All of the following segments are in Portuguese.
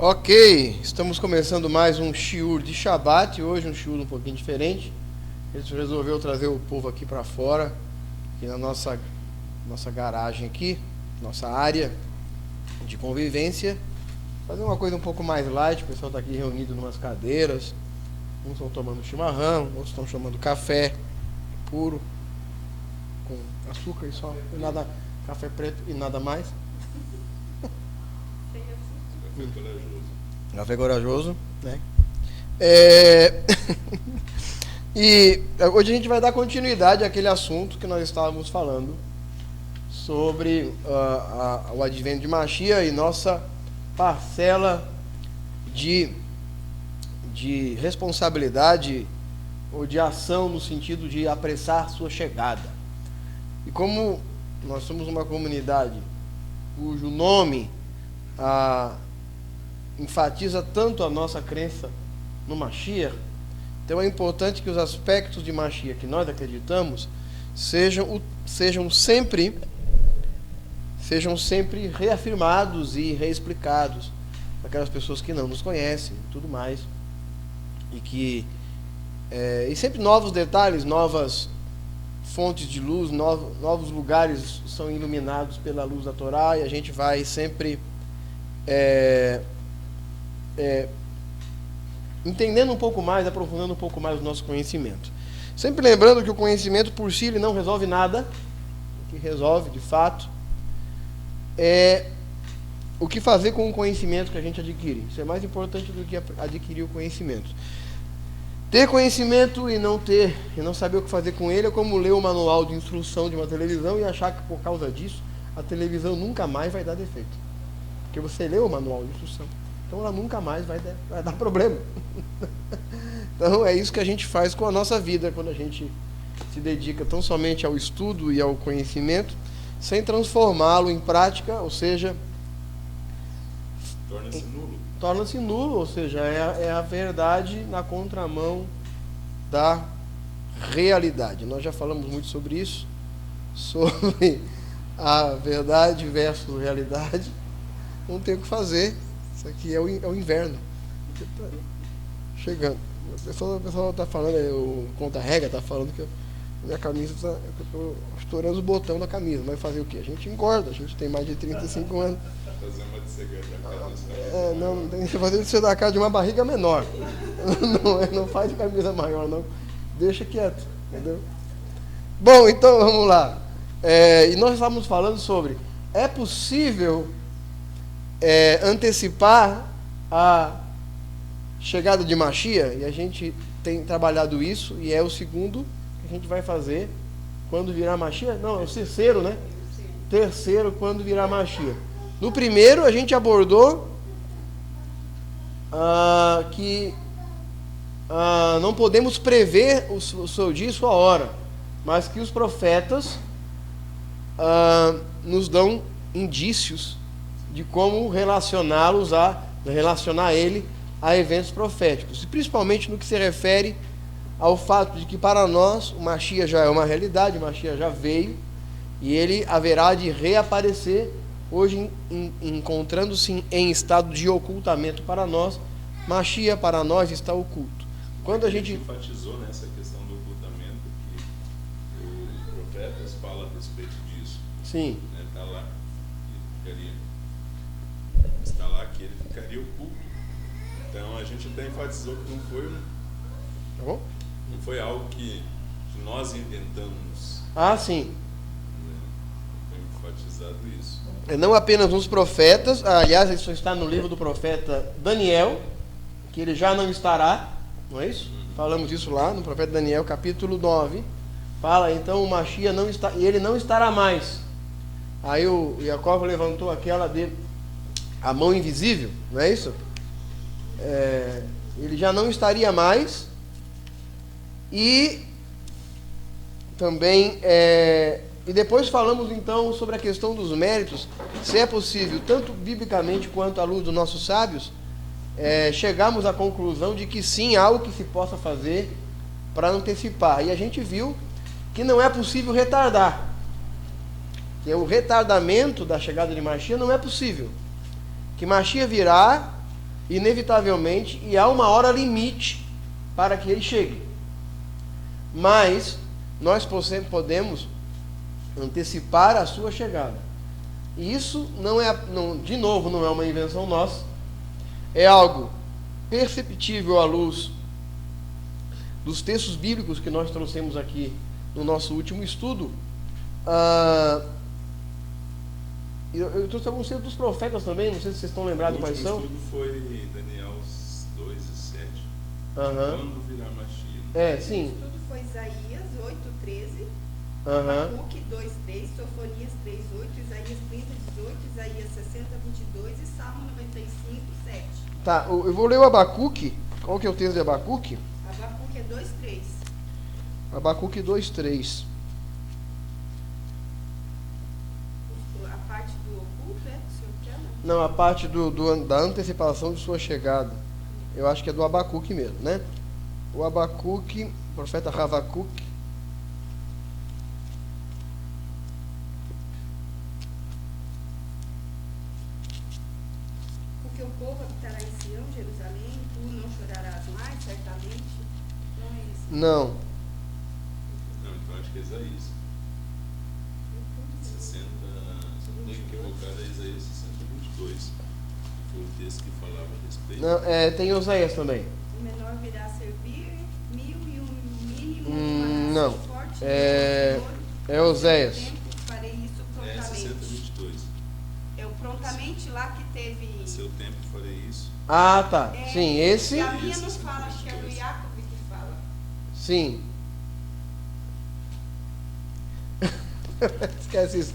Ok, estamos começando mais um shiur de Shabbat, hoje um shiur um pouquinho diferente. Ele resolveu trazer o povo aqui para fora, aqui na nossa garagem aqui, nossa área de convivência, fazer uma coisa um pouco mais light. O pessoal está aqui reunido em umas cadeiras, uns estão tomando chimarrão, outros estão tomando café puro, com açúcar e só, e nada, café preto e nada mais. Café corajoso, né? E hoje a gente vai dar continuidade àquele assunto que nós estávamos falando sobre o advento de Mashiach e nossa parcela de responsabilidade ou de ação no sentido de apressar sua chegada. E como nós somos uma comunidade cujo nome enfatiza tanto a nossa crença no Mashiach, então é importante que os aspectos de Mashiach que nós acreditamos sejam sempre reafirmados e reexplicados para aquelas pessoas que não nos conhecem e tudo mais, e sempre novos detalhes, novas fontes de luz, novos lugares são iluminados pela luz da Torá, e a gente vai sempre entendendo um pouco mais, aprofundando um pouco mais o nosso conhecimento. Sempre lembrando que o conhecimento por si ele não resolve nada. O que resolve, de fato, é o que fazer com o conhecimento que a gente adquire. Isso é mais importante do que adquirir o conhecimento. Ter conhecimento e não saber o que fazer com ele é como ler o manual de instrução de uma televisão e achar que por causa disso a televisão nunca mais vai dar defeito. Porque você leu o manual de instrução. Então ela nunca mais vai dar problema. Então é isso que a gente faz com a nossa vida quando a gente se dedica tão somente ao estudo e ao conhecimento, sem transformá-lo em prática, ou seja, torna-se nulo, ou seja, é a verdade na contramão da realidade. Nós já falamos muito sobre isso, sobre a verdade versus realidade. Não tem o que fazer. Isso aqui é o inverno chegando. O pessoal está falando, o conta-rega está falando que minha camisa eu estou estourando os botões da camisa. Vai fazer o quê? A gente engorda, a gente tem mais de 35 anos. Fazer uma de segredo. Não tem que fazer de ser da casa de uma barriga menor. Não faz de camisa maior, não. Deixa quieto, entendeu? Bom, então vamos lá. E nós estávamos falando sobre: é possível antecipar a chegada de Mashiach? E a gente tem trabalhado isso, e é o segundo que a gente vai fazer quando virar Mashiach. Não, é o terceiro, né? Terceiro, quando virar Mashiach. No primeiro a gente abordou que não podemos prever o seu dia e sua hora, mas que os profetas nos dão indícios de como relacionar ele a eventos proféticos, e principalmente no que se refere ao fato de que para nós o Mashiach já é uma realidade, o Mashiach já veio, e ele haverá de reaparecer, hoje encontrando-se em estado de ocultamento para nós. Mashiach para nós está oculto. Quando a gente enfatizou nessa questão do ocultamento, que os profetas falam a respeito disso. Sim. Está lá que ele ficaria oculto. Então a gente até enfatizou que não foi algo que nós inventamos. Sim. Foi enfatizado isso. Não apenas nos profetas, aliás, isso está no livro do profeta Daniel, que ele já não estará, não é isso? Falamos isso lá no profeta Daniel, capítulo 9. Fala, então o Mashiach não está, e ele não estará mais. Aí o Jacob levantou a mão invisível, não é isso? Ele já não estaria mais. E também e depois falamos então sobre a questão dos méritos, se é possível, tanto biblicamente quanto à luz dos nossos sábios, chegarmos à conclusão de que sim, há algo que se possa fazer para antecipar. E a gente viu que não é possível retardar, que o retardamento da chegada de Mashiach não é possível, que Mashiach virá inevitavelmente, e há uma hora limite para que ele chegue. Mas nós podemos antecipar a sua chegada. E isso de novo, não é uma invenção nossa, é algo perceptível à luz dos textos bíblicos que nós trouxemos aqui no nosso último estudo. Eu trouxe alguns textos dos profetas também, não sei se vocês estão lembrados quais são. O último estudo foi Daniel 2 e 7. Quando virá Mashiach. Sim. O estudo foi Isaías 8:13, Abacuque 2:3, Sofonias 3:8, Isaías 30:18, Isaías 60:22 e Salmo 95:7. Tá, eu vou ler o Abacuque. Qual que é o texto de Abacuque? Abacuque é 2:3. Abacuque 2:3. A parte do oculto é do senhor quer, Não, a parte da antecipação de sua chegada. Eu acho que é do Abacuque mesmo, né? O Abacuque, o profeta Havacuque. Porque o povo habitará em Sião, Jerusalém, tu não chorarás mais, certamente. Não é isso. Não. Não, então acho que é Isaías. 60, se não estou equivocado, é Isaías 60:22. Foi o texto que falava a respeito. Não, tem Oséias também. O menor virá a servir 1000 e o mínimo não. forte. É Oséias. Farei isso É prontamente. 60:22. É o prontamente lá que teve. A seu tempo farei isso. Ah, tá. Sim, esse. E a minha não fala, acho que é do Jacob que fala. Sim. Esquece isso.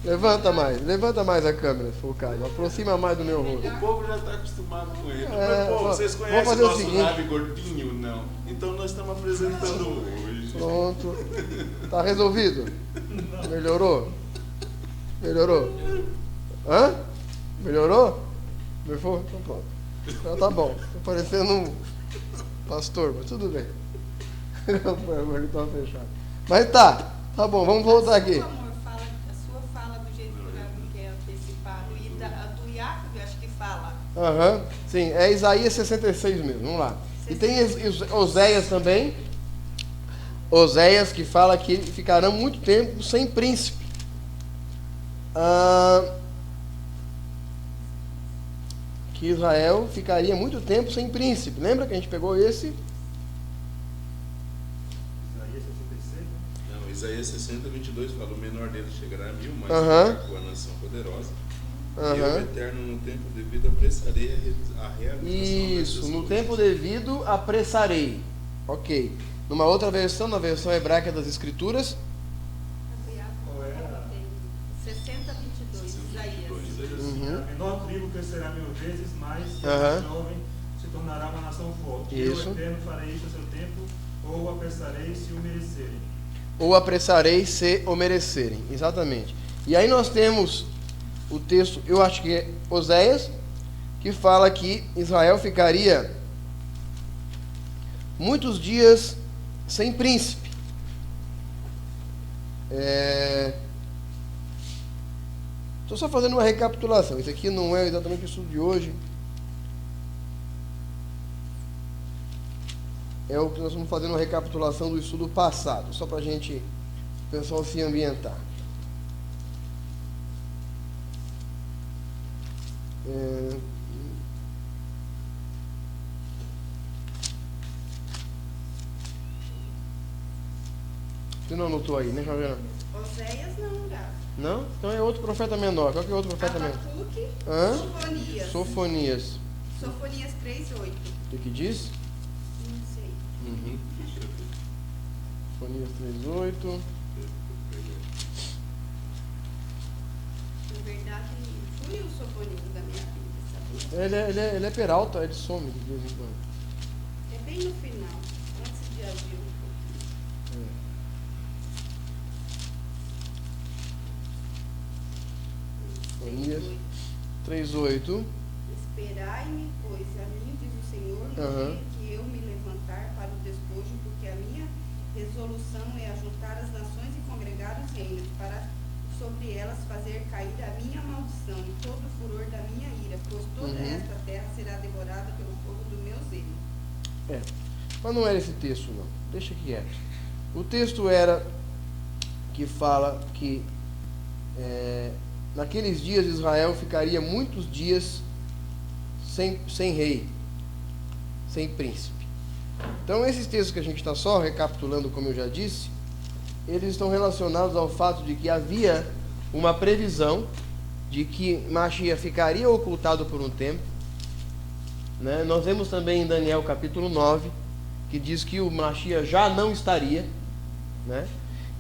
Levanta mais a câmera, se for o caso. Aproxima mais do meu rosto. O povo já está acostumado com ele. Mas, pô, vocês vamos conhecem fazer o o nosso seguinte. nave gordinho? Não. Então nós estamos apresentando hoje. Pronto. Tá resolvido? Melhorou? Hã? Melhorou? Então pronto. Então tá bom. Tô parecendo um pastor, mas tudo bem. Ele tá fechado. Mas tá bom, vamos voltar aqui. A sua fala do jeito que é antecipado. E do Jacob, acho que fala. Sim, é Isaías 66 mesmo. Vamos lá. E tem Oséias também. Oséias que fala que ficarão muito tempo sem príncipe. Que Israel ficaria muito tempo sem príncipe. Lembra que a gente pegou esse? Isaías 66, né? Não, Isaías 60:22 fala: o menor deles chegará a 1000, mas ficará com a nação poderosa. Eu, eterno, no tempo devido, apressarei a realização. Isso, no tempo devido, apressarei. Ok. Numa outra versão, na versão hebraica das Escrituras. Qual era? 60:22, Isaías. A menor tribo crescerá 1000 vezes, mas a mais jovem se tornará uma nação forte. Isso. Eu, eterno, farei isso a seu tempo, ou apressarei se o merecerem. Ou apressarei se o merecerem. Exatamente. E aí nós temos o texto, eu acho que é Oséias, que fala que Israel ficaria muitos dias sem príncipe. Estou só fazendo uma recapitulação. Isso aqui não é exatamente o estudo de hoje. É o que nós vamos fazer uma recapitulação do estudo passado, só para a gente, o pessoal se ambientar. Você não anotou aí, né, Fabiana? Oséias não, Gato. Não? Então é outro profeta menor. Qual que é outro profeta menor? Abacuque, Sofonias. Sofonias 3:8. O que diz? Não sei. Sofonias 3:8. Na verdade, fui o Sofonias da minha vida, sabe? Ele é peralta, ele some de vez em quando. É bem no final, antes de agir um pouquinho. Sofonias 3:8. Esperai-me, pois a mim, diz o Senhor, no dia que eu me levantar para o despojo, porque a minha resolução é ajuntar as nações e congregar os reinos, para sobre elas fazer cair a minha maldição e todo o furor da minha ira, pois toda esta terra será devorada pelo fogo do meu zelo. Mas não era esse texto, não. Deixa quieto. O texto era que fala que naqueles dias Israel ficaria muitos dias sem rei, sem príncipe. Então esses textos que a gente está só recapitulando, como eu já disse, eles estão relacionados ao fato de que havia uma previsão de que Mashiach ficaria ocultado por um tempo, né? Nós vemos também em Daniel capítulo 9, que diz que o Mashiach já não estaria, né?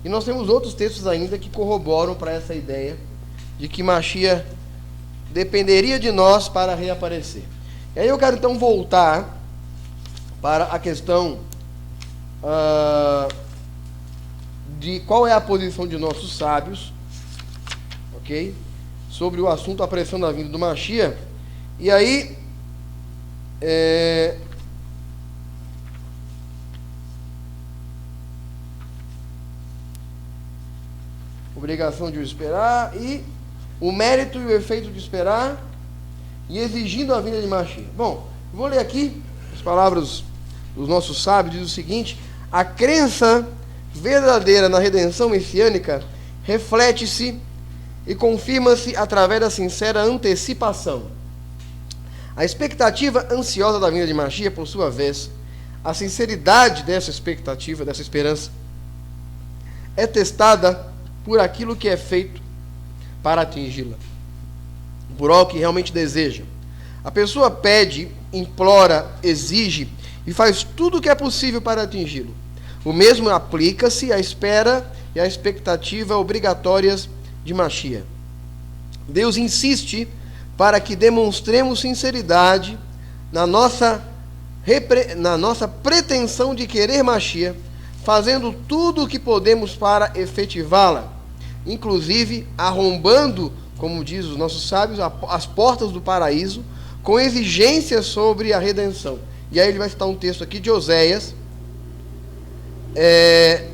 E nós temos outros textos ainda que corroboram para essa ideia de que Mashiach dependeria de nós para reaparecer. E aí eu quero então voltar para a questão de qual é a posição de nossos sábios, ok? Sobre o assunto a pressão da vinda do Mashiach. E aí obrigação de o esperar e o mérito e o efeito de esperar e exigindo a vinda de Mashiach. Bom, vou ler aqui as palavras dos nossos sábios. Diz o seguinte: a crença verdadeira na redenção messiânica reflete-se e confirma-se através da sincera antecipação. A expectativa ansiosa da vinda de Mashiach, por sua vez, a sinceridade dessa expectativa, dessa esperança, é testada por aquilo que é feito para atingi-la, por algo que realmente deseja. A pessoa pede, implora, exige e faz tudo o que é possível para atingi-lo. O mesmo aplica-se à espera e à expectativa obrigatórias de Mashiach. Deus insiste para que demonstremos sinceridade na nossa pretensão de querer Mashiach, fazendo tudo o que podemos para efetivá-la, inclusive arrombando, como diz os nossos sábios, as portas do paraíso, com exigências sobre a redenção. E aí ele vai citar um texto aqui de Oséias. É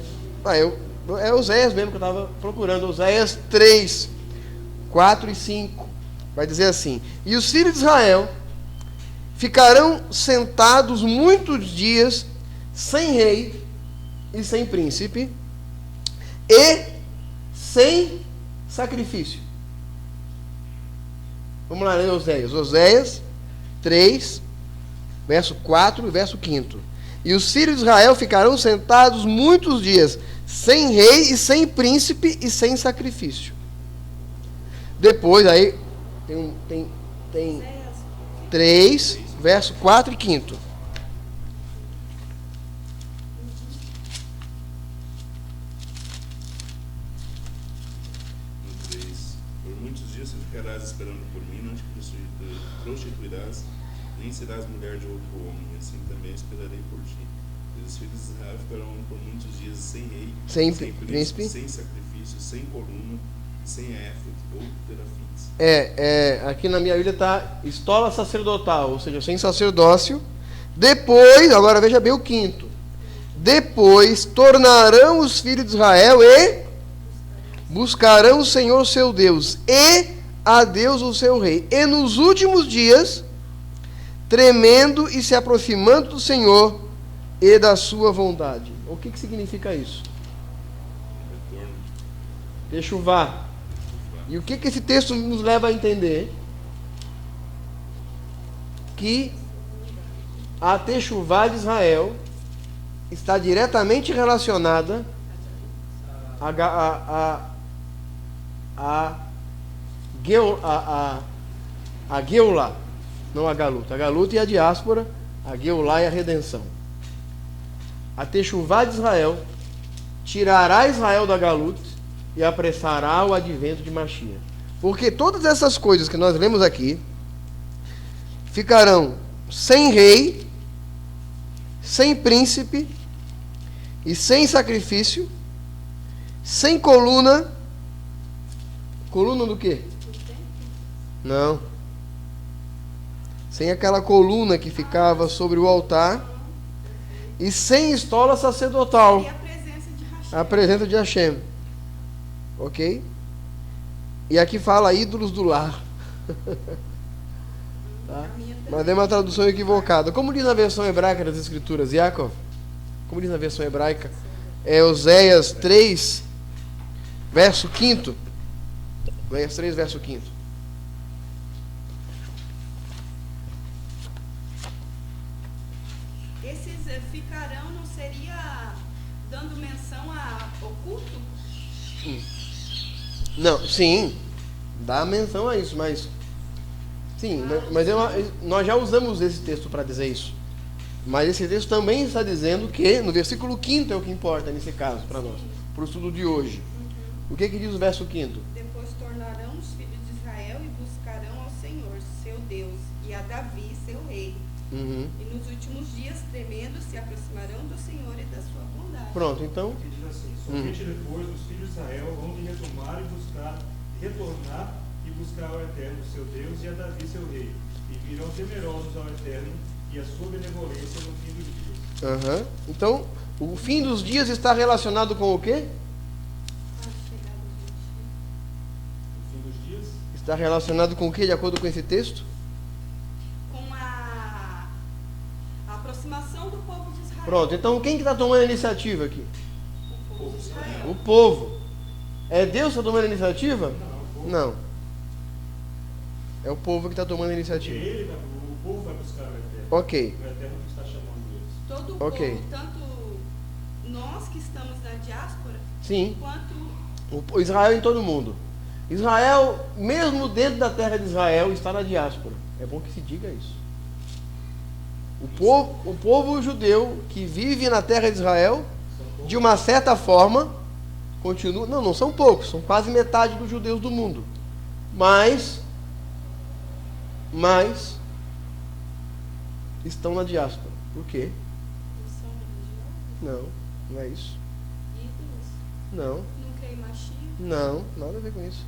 Oséias mesmo que eu estava procurando, Oséias 3, 4 e 5. Vai dizer assim: e os filhos de Israel ficarão sentados muitos dias sem rei e sem príncipe e sem sacrifício. Vamos lá ler Oséias. Oséias 3, verso 4 e verso 5. E os filhos de Israel ficarão sentados muitos dias sem rei e sem príncipe e sem sacrifício. Depois aí tem 3, verso 4 e 5. Por muitos dias ficarás esperando por mim, não te prostituirás, nem serás mulher de outro homem, assim também esperarei por ti. E os filhos de Israel ficarão por muitos dias sem rei, sem príncipe, sem sacrifício, sem coluna, sem éfode ou terafins. Aqui na minha Bíblia está estola sacerdotal, ou seja, sem sacerdócio. Depois, agora veja bem o 5. Depois tornarão os filhos de Israel e buscarão o Senhor seu Deus e a Deus o seu rei. E nos últimos dias, tremendo e se aproximando do Senhor e da sua vontade. O que significa isso? Retorno. Techuvá. E o que esse texto nos leva a entender? Que a Techuvá de Israel está diretamente relacionada a Geulah, não a Galut. A Galut é a diáspora, a Geulah é a redenção. A Techuvá de Israel tirará Israel da Galut e apressará o advento de Mashiach. Porque todas essas coisas que nós lemos aqui ficarão sem rei, sem príncipe e sem sacrifício, sem coluna. Coluna do quê? Não. Sem aquela coluna que ficava sobre o altar e sem estola sacerdotal. E a presença de Hashem. A presença de Hashem. Ok? E aqui fala ídolos do lar. Tá? Mas é uma tradução equivocada. Como diz na versão hebraica das Escrituras, Yaakov? Como diz na versão hebraica? É Oséias 3, verso 5. Oséias 3, verso 5. Esses ficarão, não seria dando menção ao culto? Não, sim, dá menção a isso, mas sim, mas nós já usamos esse texto para dizer isso. Mas esse texto também está dizendo que, no versículo 5 é o que importa nesse caso para nós, para o estudo de hoje. O que diz o verso 5? Depois tornarão os filhos de Israel e buscarão ao Senhor, seu Deus, e a Davi, seu rei. E nos últimos dias, tremendo, se aproximarão do Senhor e da sua bondade. Pronto, então. Que diz assim: somente depois os filhos de Israel vão de retornar e buscar ao Eterno, seu Deus, e a Davi, seu rei, e virão temerosos ao Eterno e a sua benevolência no fim dos dias. Então, o fim dos dias está relacionado com o quê? O fim dos dias Está relacionado com o quê, de acordo com esse texto? Com a aproximação do povo de Israel. Pronto, então quem que está tomando a iniciativa aqui? O povo de Israel. O povo. É Deus que está tomando a iniciativa? Não. É o povo que está tomando a iniciativa. O povo vai buscar o Eterno. Ok. O Eterno que está chamando eles. Todo o Ok. povo, tanto nós que estamos na diáspora, Sim. quanto O Israel em todo mundo. Israel, mesmo dentro da terra de Israel, está na diáspora. É bom que se diga isso. O povo judeu que vive na terra de Israel, de uma certa forma, continua. Não são poucos, são quase metade dos judeus do mundo. Mas estão na diáspora. Por quê? são religiosos, Não é isso. ídolos, Não, não creem em machismo. não, nada a ver com isso.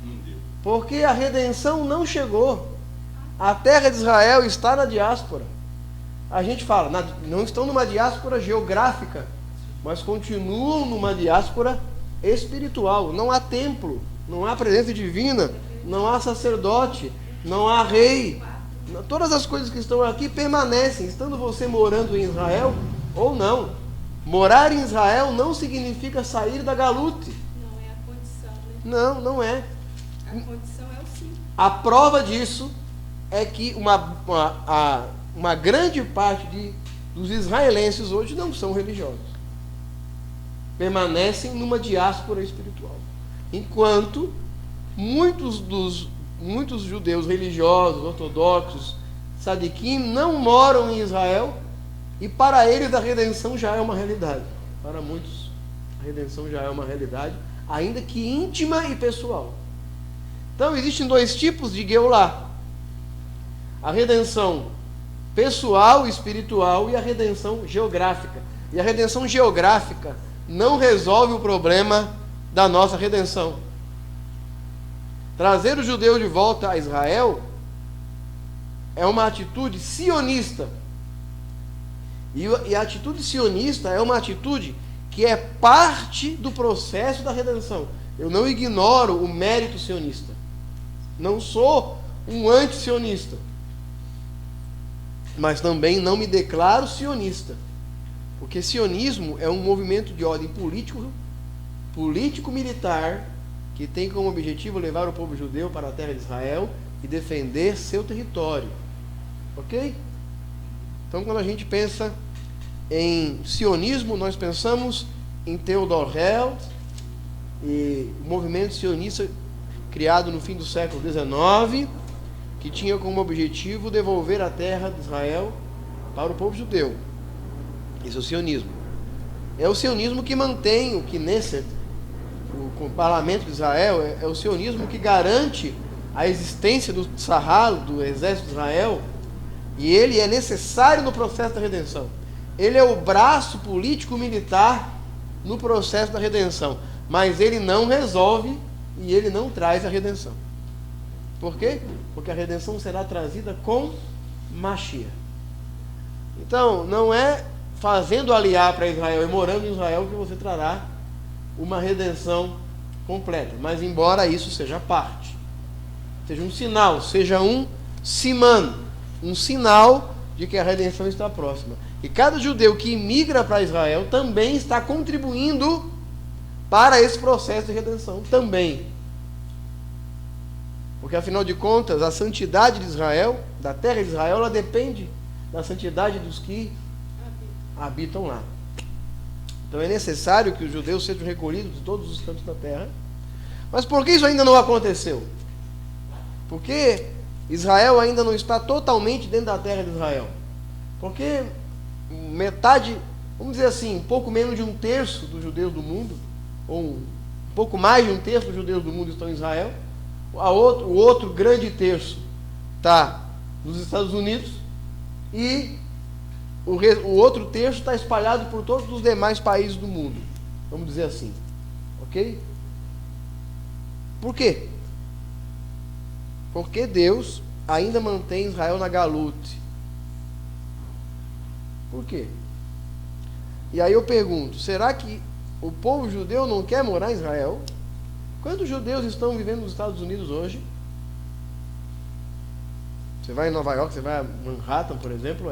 Não deu. Porque a redenção não chegou. A terra de Israel está na diáspora. A gente fala, não estão numa diáspora geográfica, mas continuam numa diáspora espiritual. Não há templo, não há presença divina, não há sacerdote, não há rei. Todas as coisas que estão aqui permanecem, estando você morando em Israel ou não. Morar em Israel não significa sair da galute. Não é a condição, né? Não é. A condição é o sim. A prova disso é que uma grande parte dos israelenses hoje não são religiosos. Permanecem numa diáspora espiritual. Enquanto muitos judeus religiosos, ortodoxos, sadiquim, não moram em Israel e para eles a redenção já é uma realidade. Para muitos, a redenção já é uma realidade, ainda que íntima e pessoal. Então, existem dois tipos de Geulah. A redenção pessoal e espiritual e a redenção geográfica. E a redenção geográfica não resolve o problema da nossa redenção. Trazer o judeu de volta a Israel é uma atitude sionista. E a atitude sionista é uma atitude que é parte do processo da redenção. Eu não ignoro o mérito sionista. Não sou um anti-sionista. Mas também não me declaro sionista. Porque sionismo é um movimento de ordem político-militar que tem como objetivo levar o povo judeu para a terra de Israel e defender seu território. Ok? Então, quando a gente pensa em sionismo, nós pensamos em Theodor Herzl e o movimento sionista criado no fim do século XIX, que tinha como objetivo devolver a terra de Israel para o povo judeu. Esse é o sionismo. É o sionismo que mantém o Knesset, o parlamento de Israel, é o sionismo que garante a existência do Tzahal, do exército de Israel, e ele é necessário no processo da redenção. Ele é o braço político-militar no processo da redenção, mas ele não resolve e ele não traz a redenção. Por quê? Porque a redenção será trazida com Mashiach. Então, não é fazendo aliar para Israel e morando em Israel que você trará uma redenção completa. Mas embora isso seja parte, seja um sinal, seja um siman, um sinal de que a redenção está próxima. E cada judeu que imigra para Israel também está contribuindo para esse processo de redenção também. Porque afinal de contas, a santidade de Israel, da terra de Israel, ela depende da santidade dos que habitam lá. Então é necessário que os judeus sejam recolhidos de todos os cantos da terra. Mas por que isso ainda não aconteceu? Porque Israel ainda não está totalmente dentro da terra de Israel. Porque metade, vamos dizer assim, um pouco menos de um terço dos judeus do mundo, ou um pouco mais de um terço dos judeus do mundo estão em Israel. O outro grande terço está nos Estados Unidos e o outro terço está espalhado por todos os demais países do mundo, vamos dizer assim, ok? Por quê? Porque Deus ainda mantém Israel na galute. Por quê? E aí eu pergunto, será que o povo judeu não quer morar em Israel? Quantos judeus estão vivendo nos Estados Unidos hoje? Você vai em Nova York, você vai a Manhattan, por exemplo,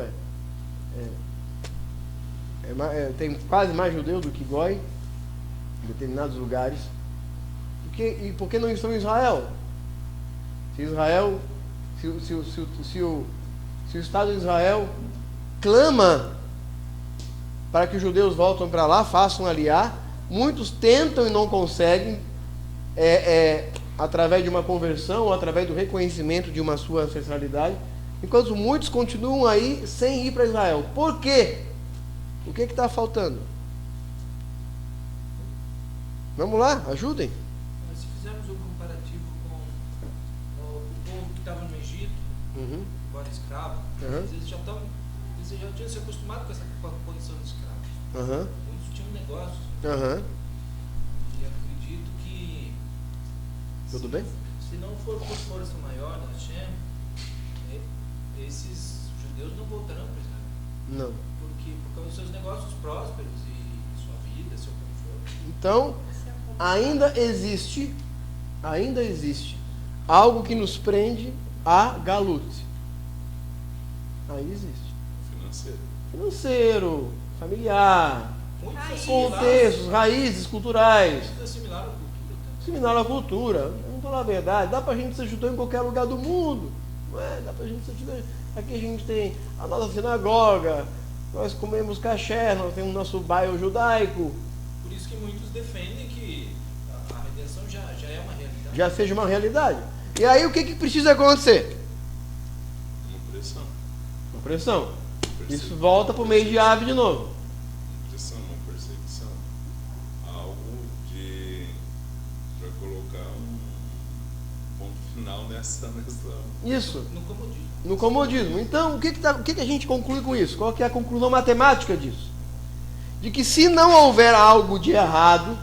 tem quase mais judeus do que goi em determinados lugares. E por que não estão em Israel? Se o Estado de Israel clama para que os judeus voltem para lá, façam aliar, muitos tentam e não conseguem, através de uma conversão ou através do reconhecimento de uma sua ancestralidade, enquanto muitos continuam aí sem ir para Israel. Por quê? O que está faltando? Vamos lá, ajudem. Mas se fizermos um comparativo com o povo que estava no Egito, agora escravo, eles já tinham se acostumado com a condição de escravos. Muitos tinham negócios. E acredito que tudo bem? Se não for por força maior da Hashem, esses judeus não voltarão para Israel. Não. Por causa dos seus negócios prósperos e sua vida, seu conforto. Então, ainda existe algo que nos prende a galute. Aí existe. Financeiro, familiar, contextos, raízes culturais. Similar à cultura. Vamos falar a verdade, dá pra gente ser judeu em qualquer lugar do mundo. Não é? Dá pra gente ser judeu. Aqui a gente tem a nossa sinagoga, nós comemos caché, nós temos o nosso bairro judaico. Por isso que muitos defendem que a redenção já é uma realidade. Já seja uma realidade. E aí o que precisa acontecer? Uma pressão. Isso volta para o meio de ave de novo. Uma perseguição. Algo para colocar um ponto final nessa isso. No comodismo. Então, o que a gente conclui com isso? Qual que é a conclusão matemática disso? De que se não houver algo de errado,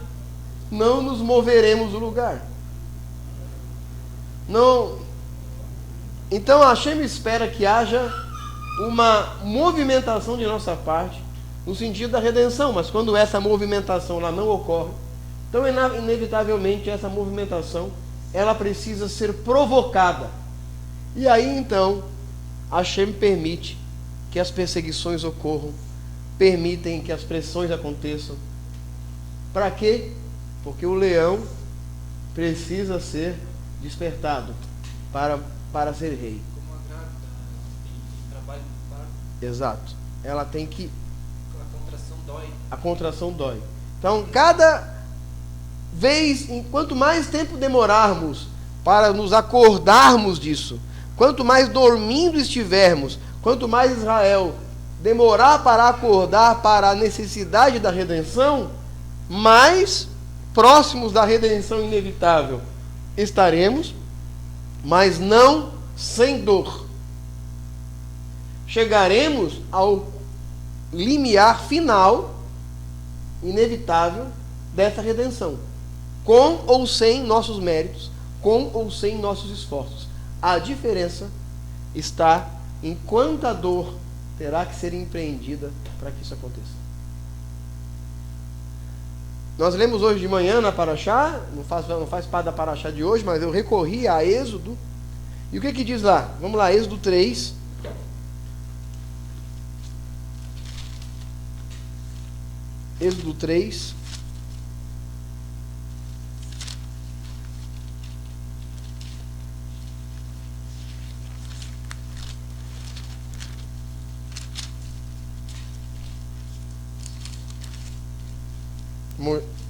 não nos moveremos do lugar. Não. Então, a Hashem espera que haja uma movimentação de nossa parte no sentido da redenção, mas quando essa movimentação lá não ocorre, então inevitavelmente essa movimentação ela precisa ser provocada. E aí então Hashem permite que as perseguições ocorram, permitem que as pressões aconteçam. Para quê? Porque o leão precisa ser despertado para ser rei. Como a grávida em trabalho do parto. Exato. Ela tem que... A contração dói. A contração dói. Então, cada vez, quanto mais tempo demorarmos para nos acordarmos disso, quanto mais dormindo estivermos, quanto mais Israel demorar para acordar para a necessidade da redenção, mais próximos da redenção inevitável estaremos, mas não sem dor. Chegaremos ao limiar final inevitável dessa redenção, com ou sem nossos méritos, com ou sem nossos esforços. A diferença está em quanta dor terá. terá que ser empreendida para que isso aconteça. Nós lemos hoje de manhã na Paraxá, não faz parte da Paraxá de hoje, mas eu recorri a Êxodo. E o que diz lá? Vamos lá, Êxodo 3. Êxodo 3.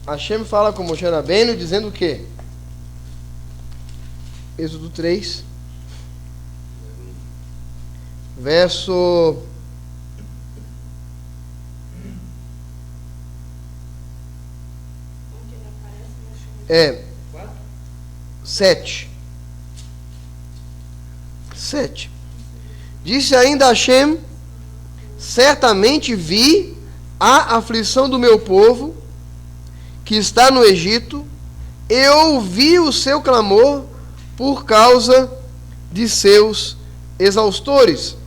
Hashem fala com Moshe Rabbeinu dizendo o quê? Êxodo 3, verso 7. Disse ainda Hashem: certamente vi a aflição do meu povo que está no Egito, e ouvi o seu clamor por causa de seus exaustores.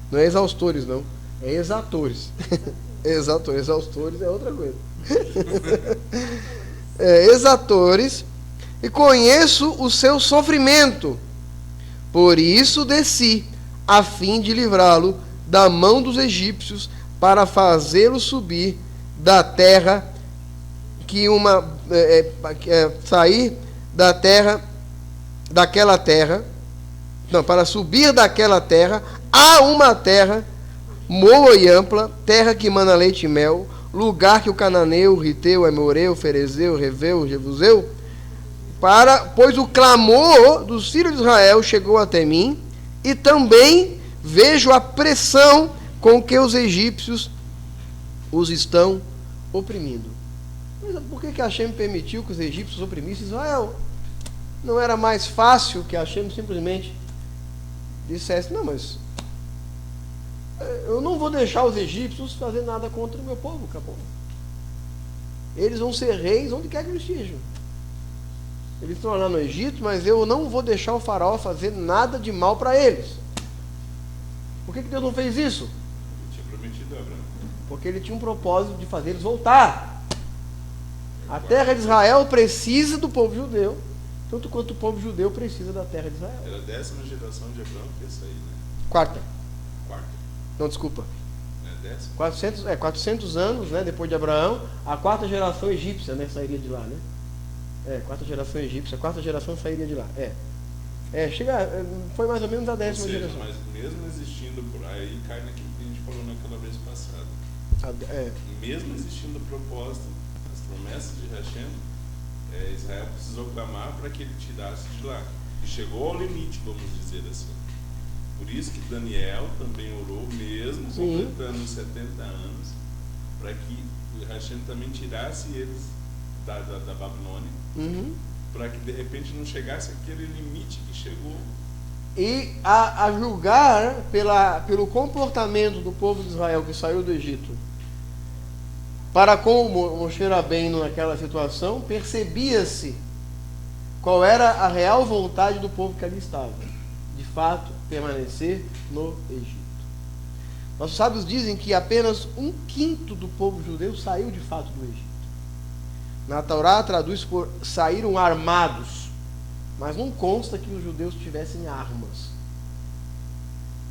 Não é exaustores, não. É exatores. Exaustores é outra coisa. Exatores. E conheço o seu sofrimento. Por isso desci, a fim de livrá-lo da mão dos egípcios, para fazê-lo subir da terra sair da terra, daquela terra, não, para subir daquela terra a uma terra boa e ampla, terra que mana leite e mel, lugar que o cananeu, o riteu, o amoreu, o ferezeu, o reveu, o jebuseu, pois o clamor dos filhos de Israel chegou até mim, e também vejo a pressão com que os egípcios os estão oprimindo. Mas por que Hashem permitiu que os egípcios oprimissem Israel? Não era mais fácil que Hashem simplesmente dissesse: não, mas eu não vou deixar os egípcios fazer nada contra o meu povo, acabou. Eles vão ser reis onde quer que eles estejam. Eles estão lá no Egito, mas eu não vou deixar o faraó fazer nada de mal para eles. Por que Deus não fez isso? Ele tinha prometido a Abraão. Porque ele tinha um propósito de fazer eles voltar. A terra de Israel precisa do povo judeu, tanto quanto o povo judeu precisa da terra de Israel. Era a 10ª geração de Abraão que ia sair, né? Quarta. Não, Não desculpa. é 10ª? 400 anos, né, depois de Abraão, a quarta geração egípcia, né, sairia de lá, né? Quarta geração egípcia, a quarta geração sairia de lá. Foi mais ou menos a 10ª geração. Mas mesmo existindo por aí, cai naquilo que a gente falou naquela vez passada. Mesmo existindo o propósito, as promessas de Hashem, Israel precisou clamar para que ele tirasse de lá. E chegou ao limite, vamos dizer assim. Por isso que Daniel também orou, mesmo completando 70 anos, para que Hashem também tirasse eles da Babilônia, para que de repente não chegasse aquele limite que chegou. E a julgar pelo comportamento do povo de Israel que saiu do Egito, para com Moshe Rabbeinu naquela situação, percebia-se qual era a real vontade do povo que ali estava. De fato, permanecer no Egito. Nossos sábios dizem que apenas 1/5 do povo judeu saiu de fato do Egito. Na Torá traduz por saíram armados, mas não consta que os judeus tivessem armas.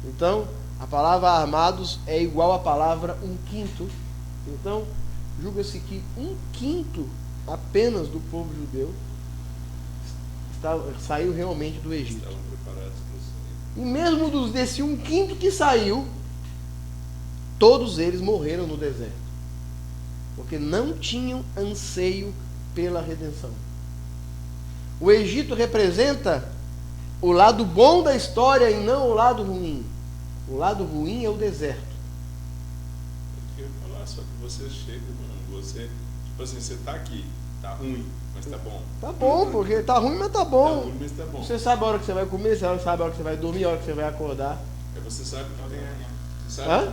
Então, a palavra armados é igual à palavra 1/5. Então, julga-se que 1/5 apenas do povo judeu saiu realmente do Egito. Estavam preparados para sair. E mesmo desse 1/5 que saiu, todos eles morreram no deserto, porque não tinham anseio pela redenção. O Egito representa o lado bom da história e não o lado ruim. O lado ruim é o deserto. Eu queria falar, só que você chega, você, tipo assim, você está aqui, tá ruim, mas tá bom. Tá bom, porque tá ruim, mas tá bom. Tá ruim, mas tá bom. Você sabe a hora que você vai comer, você sabe a hora que você vai dormir, a hora que você vai acordar. Você sabe que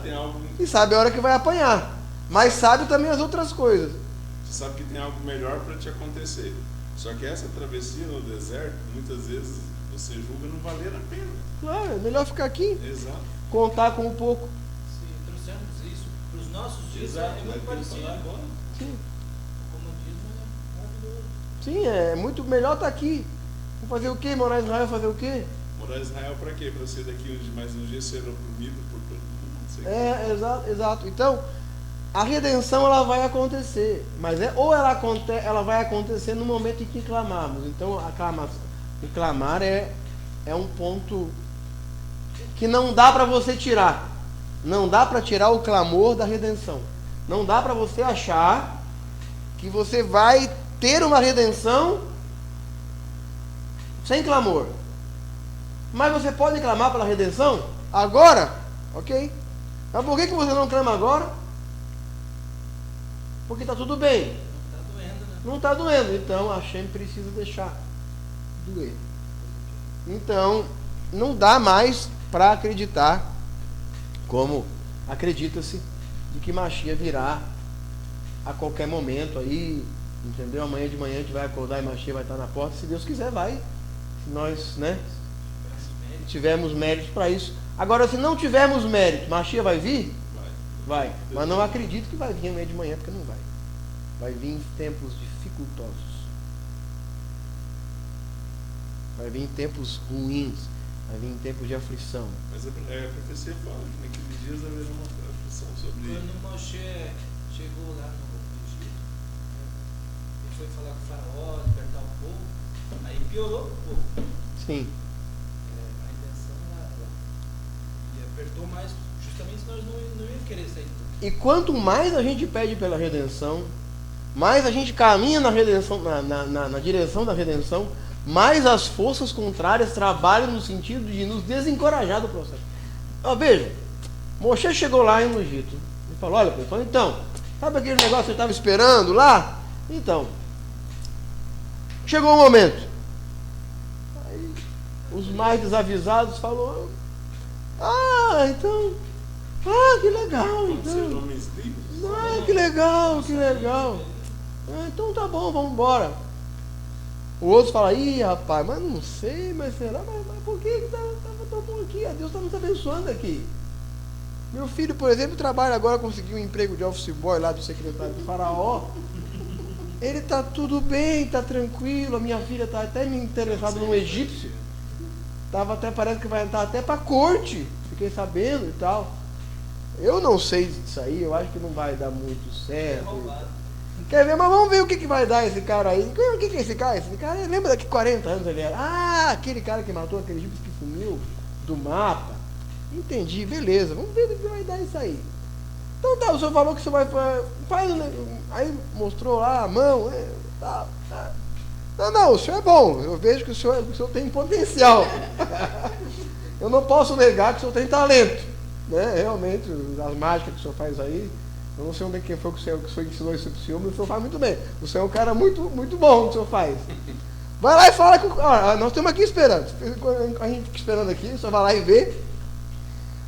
tem algo. E sabe a hora que vai apanhar. Mas sabe também as outras coisas. Você sabe que tem algo melhor para te acontecer. Só que essa travessia no deserto, muitas vezes você julga não valer a pena. Claro, é melhor ficar aqui. Exato. Contar com um pouco. Se trouxermos isso para os nos nossos dias é muito parecido. Sim. O comodismo é maravilhoso. Sim, é muito melhor estar aqui. Vamos fazer o quê? Morar em Israel, fazer o quê? Morar em Israel para quê? Para ser daqui mais um dia ser oprimido por todo mundo. Exato. Então, a redenção ela vai acontecer, mas ela vai acontecer no momento em que clamarmos. Então, o clamar é um ponto que não dá para você tirar. Não dá para tirar o clamor da redenção. Não dá para você achar que você vai ter uma redenção sem clamor. Mas você pode clamar pela redenção agora, ok? Mas por que você não clama agora? Porque está tudo bem. Não está doendo, né? Não está doendo. Então a Hashem precisa deixar doer. Então não dá mais para acreditar, como acredita-se, de que Mashiach virá a qualquer momento aí, entendeu? Amanhã de manhã a gente vai acordar e Mashiach vai estar na porta. Se Deus quiser, vai. Se nós, tivermos méritos para isso. Agora, se não tivermos mérito, Mashiach vai vir? Vai. Mas não acredito que vai vir amanhã de manhã, porque não vai. Vai vir em tempos dificultosos. Vai vir em tempos ruins. Vai vir em tempos de aflição. Mas a profecia fala que naqueles dias haverá uma aflição sobre... Quando Moshe chegou lá no Egito, ele foi falar com o faraó, libertar o povo, aí piorou o povo. Sim. A intenção e apertou mais, justamente nós não íamos querer sair tudo. E quanto mais a gente pede pela redenção, mais a gente caminha na redenção, na direção da redenção, mais as forças contrárias trabalham no sentido de nos desencorajar do processo. Veja, Moshe chegou lá no Egito e falou: olha pessoal, então, sabe aquele negócio que você estava esperando lá? Então, chegou o momento. Aí, os mais desavisados falaram: então, que legal, então. Que legal. Então tá bom, vamos embora. O outro fala: ih, rapaz, mas não sei, mas será? Mas por que estava tão bom aqui? Deus está nos abençoando aqui. Meu filho, por exemplo, trabalha agora, conseguiu um emprego de office boy lá do secretário do faraó. Ele está tudo bem, está tranquilo. A minha filha está até me interessada num egípcio. Parece que vai entrar até para a corte. Fiquei sabendo e tal. Eu não sei disso aí, eu acho que não vai dar muito certo. Quer ver? Mas vamos ver o que vai dar esse cara aí. O que é esse cara? Esse cara, lembra daqui 40 anos ele era? Aquele cara que matou aquele egípcio que sumiu do mapa. Entendi, beleza. Vamos ver o que vai dar isso aí. Então tá, o senhor falou que você vai faz, aí mostrou lá a mão. Tá. Não, o senhor é bom. Eu vejo que o senhor tem potencial. Eu não posso negar que o senhor tem talento. Né? Realmente, as mágicas que o senhor faz aí, eu não sei onde quem foi que o senhor ensinou isso para o senhor, mas o senhor faz muito bem. O senhor é um cara muito, muito bom, o senhor faz. Vai lá e fala com... nós estamos aqui esperando. A gente fica esperando aqui, o senhor vai lá e vê.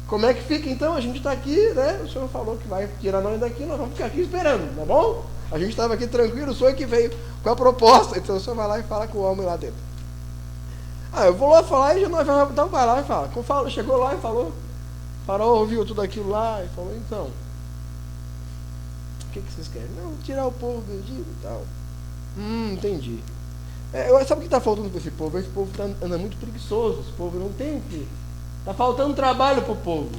Como é que fica então? A gente está aqui, né? O senhor falou que vai tirar nós daqui, nós vamos ficar aqui esperando, tá bom? A gente estava aqui tranquilo, o senhor que veio com a proposta, então o senhor vai lá e fala com o homem lá dentro. Eu vou lá falar e já nós vamos... Então vai lá e fala. Chegou lá e falou... O faraó ouviu tudo aquilo lá e falou: então, o que vocês querem? Não, tirar o povo do Egito e tal. Entendi. Sabe o que está faltando para esse povo? Esse povo anda muito preguiçoso, esse povo não tem o que. Está faltando trabalho para o povo.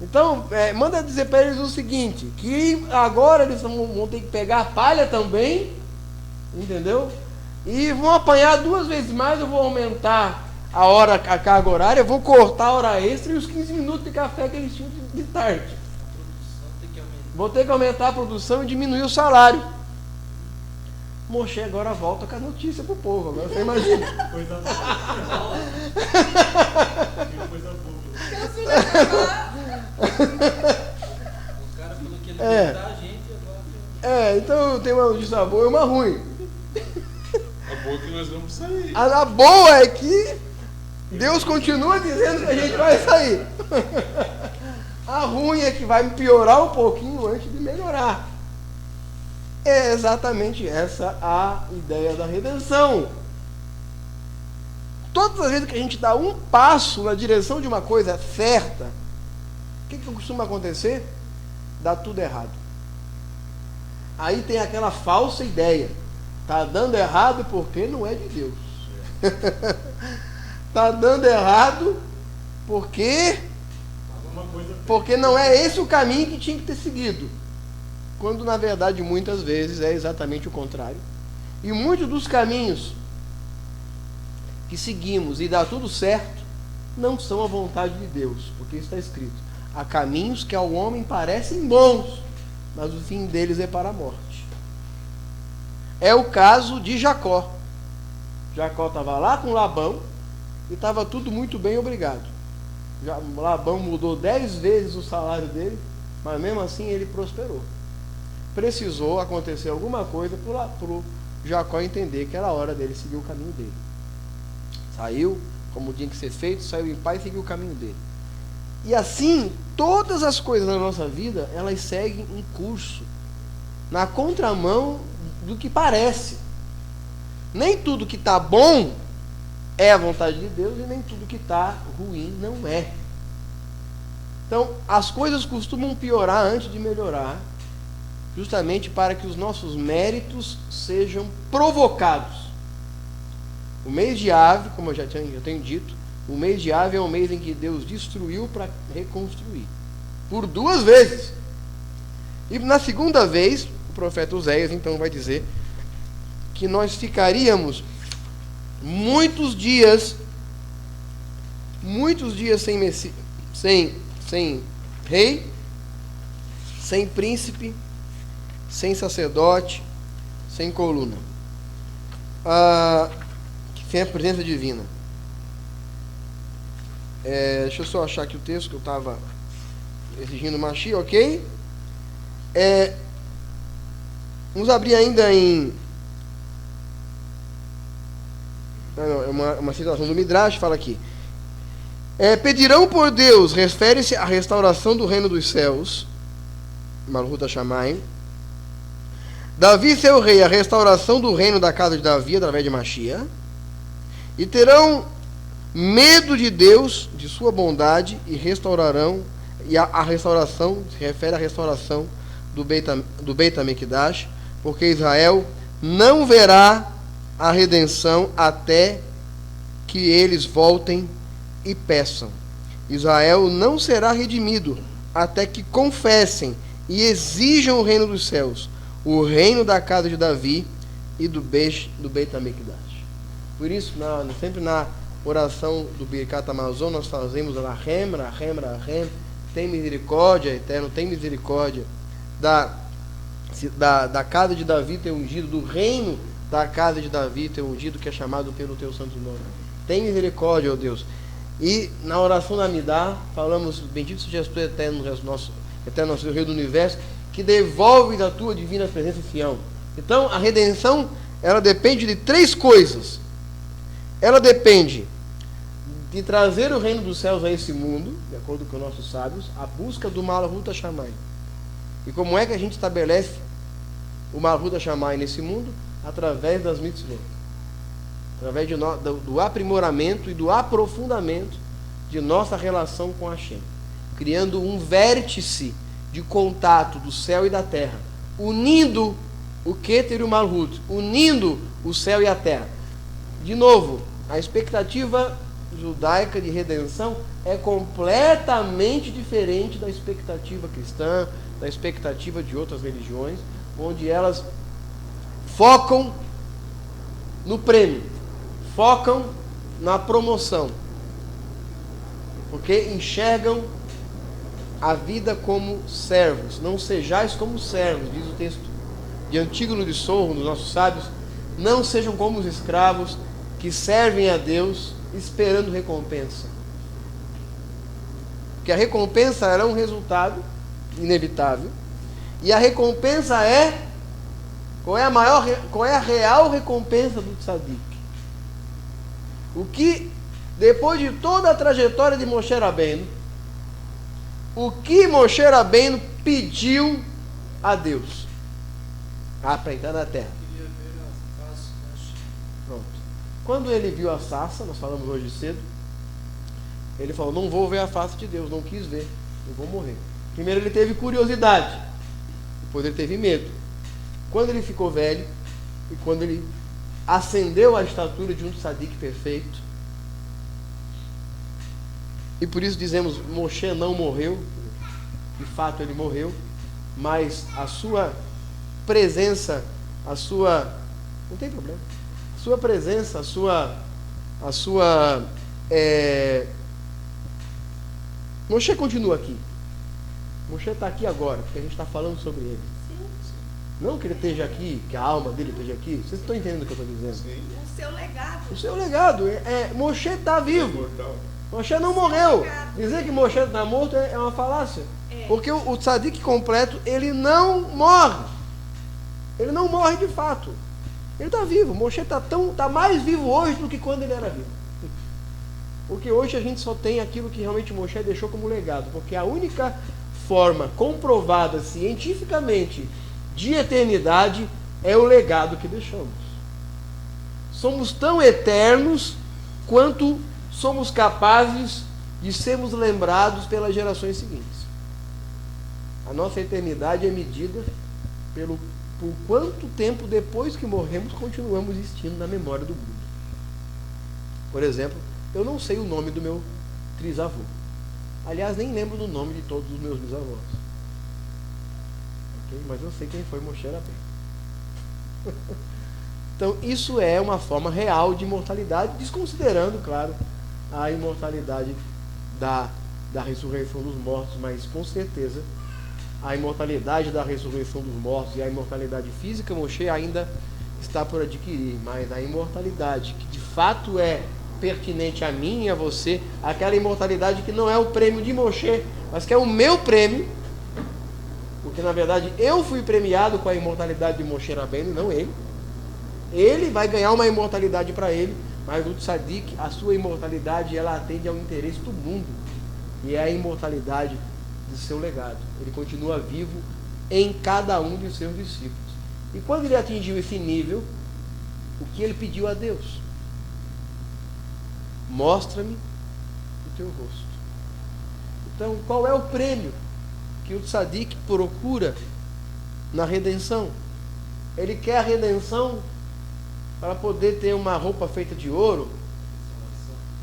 Então, manda dizer para eles o seguinte, que agora eles vão ter que pegar a palha também, entendeu? E vão apanhar 2 vezes mais, eu vou aumentar a carga horária, eu vou cortar a hora extra e os 15 minutos de café que eles tinham de tarde. Vou ter que aumentar a produção e diminuir o salário. Moshe agora volta com a notícia pro povo, agora você imagina. Coisa boa. Coisa boa. O cara falou que ele ia dar a gente agora. Então tem uma notícia boa e uma ruim. A boa é que nós vamos sair. A boa é que Deus continua dizendo que a gente vai sair. A ruim é que vai piorar um pouquinho antes de melhorar. É exatamente essa a ideia da redenção. Todas as vezes que a gente dá um passo na direção de uma coisa certa, o que costuma acontecer? dá tudo errado. Aí tem aquela falsa ideia. Está dando errado porque não é de Deus. Está dando errado porque não é esse o caminho que tinha que ter seguido. Quando na verdade muitas vezes é exatamente o contrário. E muitos dos caminhos que seguimos e dá tudo certo não são a vontade de Deus, porque está escrito: há caminhos que ao homem parecem bons, mas o fim deles é para a morte. É o caso de Jacó. Jacó estava lá com Labão e estava tudo muito bem, obrigado. Labão mudou 10 vezes o salário dele, mas mesmo assim ele prosperou. Precisou acontecer alguma coisa para o Jacó entender que era a hora dele seguir o caminho dele. Saiu como tinha que ser feito, saiu em paz e seguiu o caminho dele. E assim, todas as coisas na nossa vida, elas seguem um curso na contramão do que parece. Nem tudo que está bom é a vontade de Deus, e nem tudo que está ruim não é. Então, as coisas costumam piorar antes de melhorar, justamente para que os nossos méritos sejam provocados. O mês de Ave, como eu já tenho dito, o mês de Ave é um mês em que Deus destruiu para reconstruir. Por 2 vezes. E na segunda vez, o profeta Oséias então vai dizer que nós ficaríamos muitos dias sem rei, sem príncipe, sem sacerdote, sem coluna, sem a presença divina. Deixa eu só achar aqui o texto que eu estava exigindo Mashiach, ok? Vamos abrir ainda em... É uma citação do Midrash, fala aqui. Pedirão por Deus, refere-se à restauração do reino dos céus, Malhut HaShamayim. Davi, seu rei, a restauração do reino da casa de Davi, através de Mashiach. E terão medo de Deus, de sua bondade, e restaurarão, e a restauração se refere à restauração do Beit HaMikdash, porque Israel não verá a redenção até que eles voltem e peçam. Israel não será redimido até que confessem e exijam o reino dos céus, o reino da casa de Davi e do Beit HaMikdash. Por isso, sempre na oração do Birkat Hamazon, nós fazemos Rahem, Rahem, Rahem, tem misericórdia, eterno, tem misericórdia da casa de Davi ter ungido, do reino da casa de Davi ter ungido, que é chamado pelo teu santo nome. Tem misericórdia, ó Deus. E na oração da Amidá, falamos: bendito sejas tu, eterno nosso Rei do Universo, que devolve da tua divina presença fiel. Então, a redenção, ela depende de 3 coisas. Ela depende de trazer o reino dos céus a esse mundo, de acordo com nossos sábios, a busca do Malhut HaShamayim. E como é que a gente estabelece o Malhut HaShamayim nesse mundo? Através das mitzvot. Através do aprimoramento e do aprofundamento de nossa relação com Hashem. Criando um vértice de contato do céu e da terra. Unindo o Keter e o Malhut. Unindo o céu e a terra. De novo, a expectativa judaica de redenção é completamente diferente da expectativa cristã, da expectativa de outras religiões, onde elas focam no prêmio, focam na promoção, porque enxergam a vida como servos. Não sejais como servos, diz o texto de Antígono de Sorro, dos nossos sábios. Não sejam como os escravos que servem a Deus esperando recompensa, porque a recompensa era um resultado inevitável, e a recompensa qual é a real recompensa do tzadik? O que, depois de toda a trajetória de Moshe Rabbeinu, o que Moshe Rabbeinu pediu a Deus? Para entrar na terra. Pronto. Quando ele viu a sarça, nós falamos hoje cedo, ele falou: não vou ver a face de Deus, não quis ver, eu vou morrer. Primeiro ele teve curiosidade, depois ele teve medo. Quando ele ficou velho e quando ele ascendeu à estatura de um tzadik perfeito, e por isso dizemos, Moshe não morreu, de fato ele morreu, mas a sua presença, não tem problema, a sua presença, Moshe continua aqui. Moshe está aqui agora, porque a gente está falando sobre ele. Não que ele esteja aqui, que a alma dele esteja aqui. Vocês estão entendendo o que eu estou dizendo? O seu legado. O seu legado. Moshe está vivo. Moshe não morreu. Dizer que Moshe está morto é uma falácia. Porque o tzadik completo, ele não morre. Ele não morre de fato. Ele está vivo. Moshe está mais vivo hoje do que quando ele era vivo. Porque hoje a gente só tem aquilo que realmente Moshe deixou como legado. Porque a única forma comprovada cientificamente de eternidade é o legado que deixamos. Somos tão eternos quanto somos capazes de sermos lembrados pelas gerações seguintes. A nossa eternidade é medida por quanto tempo depois que morremos continuamos existindo na memória do mundo. Por exemplo, eu não sei o nome do meu trisavô. Aliás, nem lembro do nome de todos os meus bisavós. Okay? Mas eu sei quem foi Moshe Rabbeinu. Então, isso é uma forma real de imortalidade, desconsiderando, claro, a imortalidade da ressurreição dos mortos, mas com certeza a imortalidade da ressurreição dos mortos e a imortalidade física, Moshe ainda está por adquirir, mas a imortalidade que de fato é pertinente a mim e a você, aquela imortalidade que não é o prêmio de Moshe, mas que é o meu prêmio, porque na verdade eu fui premiado com a imortalidade de Moshe Rabbeinu, não ele. Ele vai ganhar uma imortalidade para ele, mas o tzadik, a sua imortalidade, ela atende ao interesse do mundo, e é a imortalidade do seu legado. Ele continua vivo em cada um de seus discípulos. E quando ele atingiu esse nível, o que ele pediu a Deus? Mostra-me o teu rosto. Então, qual é o prêmio que o tzadik procura na redenção? Ele quer a redenção para poder ter uma roupa feita de ouro,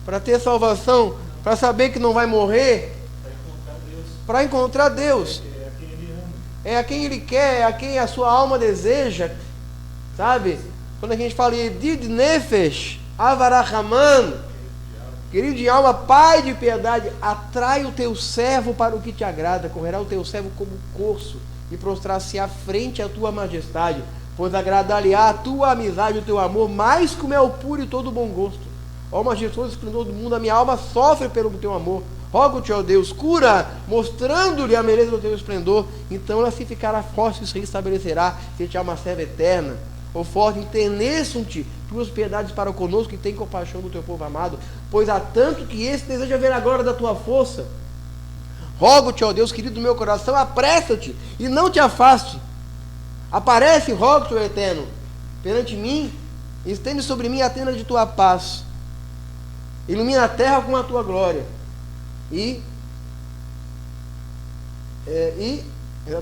para ter salvação, para saber que não vai morrer, para encontrar Deus. É a quem ele quer, é a quem a sua alma deseja, sabe? Quando a gente fala Yedid Nefesh, Avarahaman, querido de alma, Pai de piedade, atrai o teu servo para o que te agrada, correrá o teu servo como corço e prostrar-se à frente à tua majestade, pois agradar-lhe-á a tua amizade, o teu amor, mais que o mel puro e todo bom gosto. Ó majestoso esplendor do mundo, a minha alma sofre pelo teu amor. Rogo-te, ó Deus, cura, mostrando-lhe a beleza do teu esplendor, então ela se ficará forte e se restabelecerá, se te uma serva eterna. Ó forte, enterneçam-te tuas piedades para conosco, e tem compaixão do teu povo amado, pois há tanto que esse deseja ver a glória da tua força. Rogo-te, ó Deus, querido do meu coração, apressa-te e não te afaste. Aparece, rogo-te, ó Eterno, perante mim, estende sobre mim a tenda de tua paz. Ilumina a terra com a tua glória.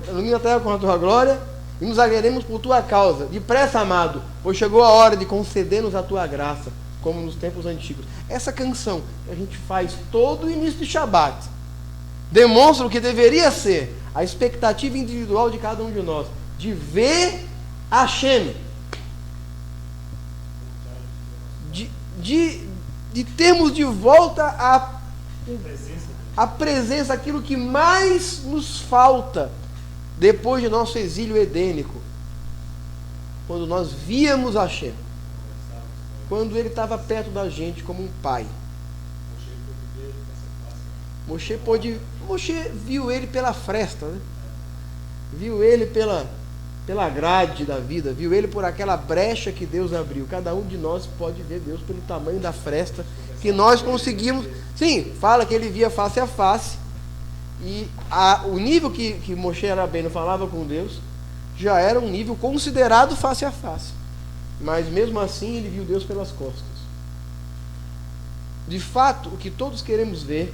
Ilumina a terra com a tua glória, e nos alegremos por tua causa. Depressa, amado, pois chegou a hora de conceder-nos a tua graça, como nos tempos antigos. Essa canção que a gente faz todo o início de Shabat demonstra o que deveria ser a expectativa individual de cada um de nós, de ver Hashem, de termos de volta a presença, aquilo que mais nos falta depois de nosso exílio edênico, quando nós víamos Hashem, quando ele estava perto da gente como um pai. Moshe viu ele pela fresta, né? Viu ele pela grade da vida, viu ele por aquela brecha que Deus abriu. Cada um de nós pode ver Deus pelo tamanho da fresta que nós conseguimos. Sim, fala que ele via face a face, e o nível que Moshe Rabbeinu falava com Deus já era um nível considerado face a face, mas mesmo assim ele viu Deus pelas costas. De fato, o que todos queremos ver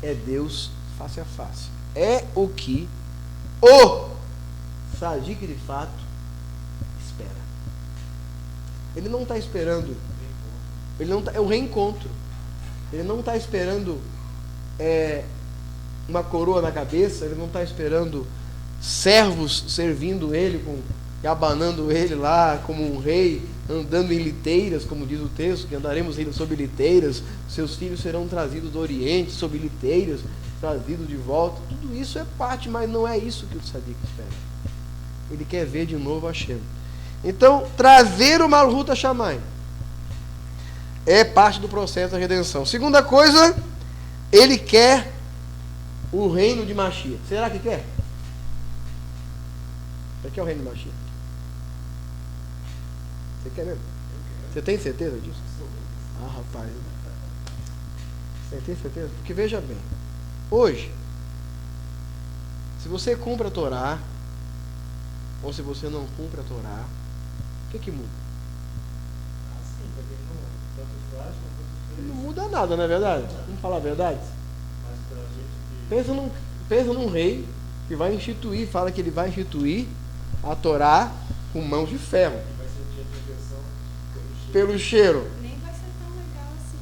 é Deus face a face. é o que o Sadiq de fato espera. Ele não está esperando, é o reencontro. Ele não está esperando uma coroa na cabeça, ele não está esperando servos servindo ele, e abanando ele lá como um rei, andando em liteiras, como diz o texto, que andaremos sobre liteiras, seus filhos serão trazidos do Oriente, sobre liteiras, trazidos de volta. Tudo isso é parte, mas não é isso que o Sadiq espera. Ele quer ver de novo Hashem. Então, trazer o Malhut HaShamayim é parte do processo da redenção. Segunda coisa, ele quer o reino de Mashiach. Será que quer? Você quer o reino de Mashiach? Você quer mesmo? Você tem certeza disso? Ah, rapaz. Você tem certeza? Porque veja bem, hoje, se você cumpre a Torá, ou se você não cumpre a Torá, o que muda? Não muda nada, não é verdade? Vamos falar a verdade? Pensa num rei que vai instituir, fala que ele vai instituir a Torá com mãos de ferro. Pelo cheiro. Nem vai ser tão legal assim.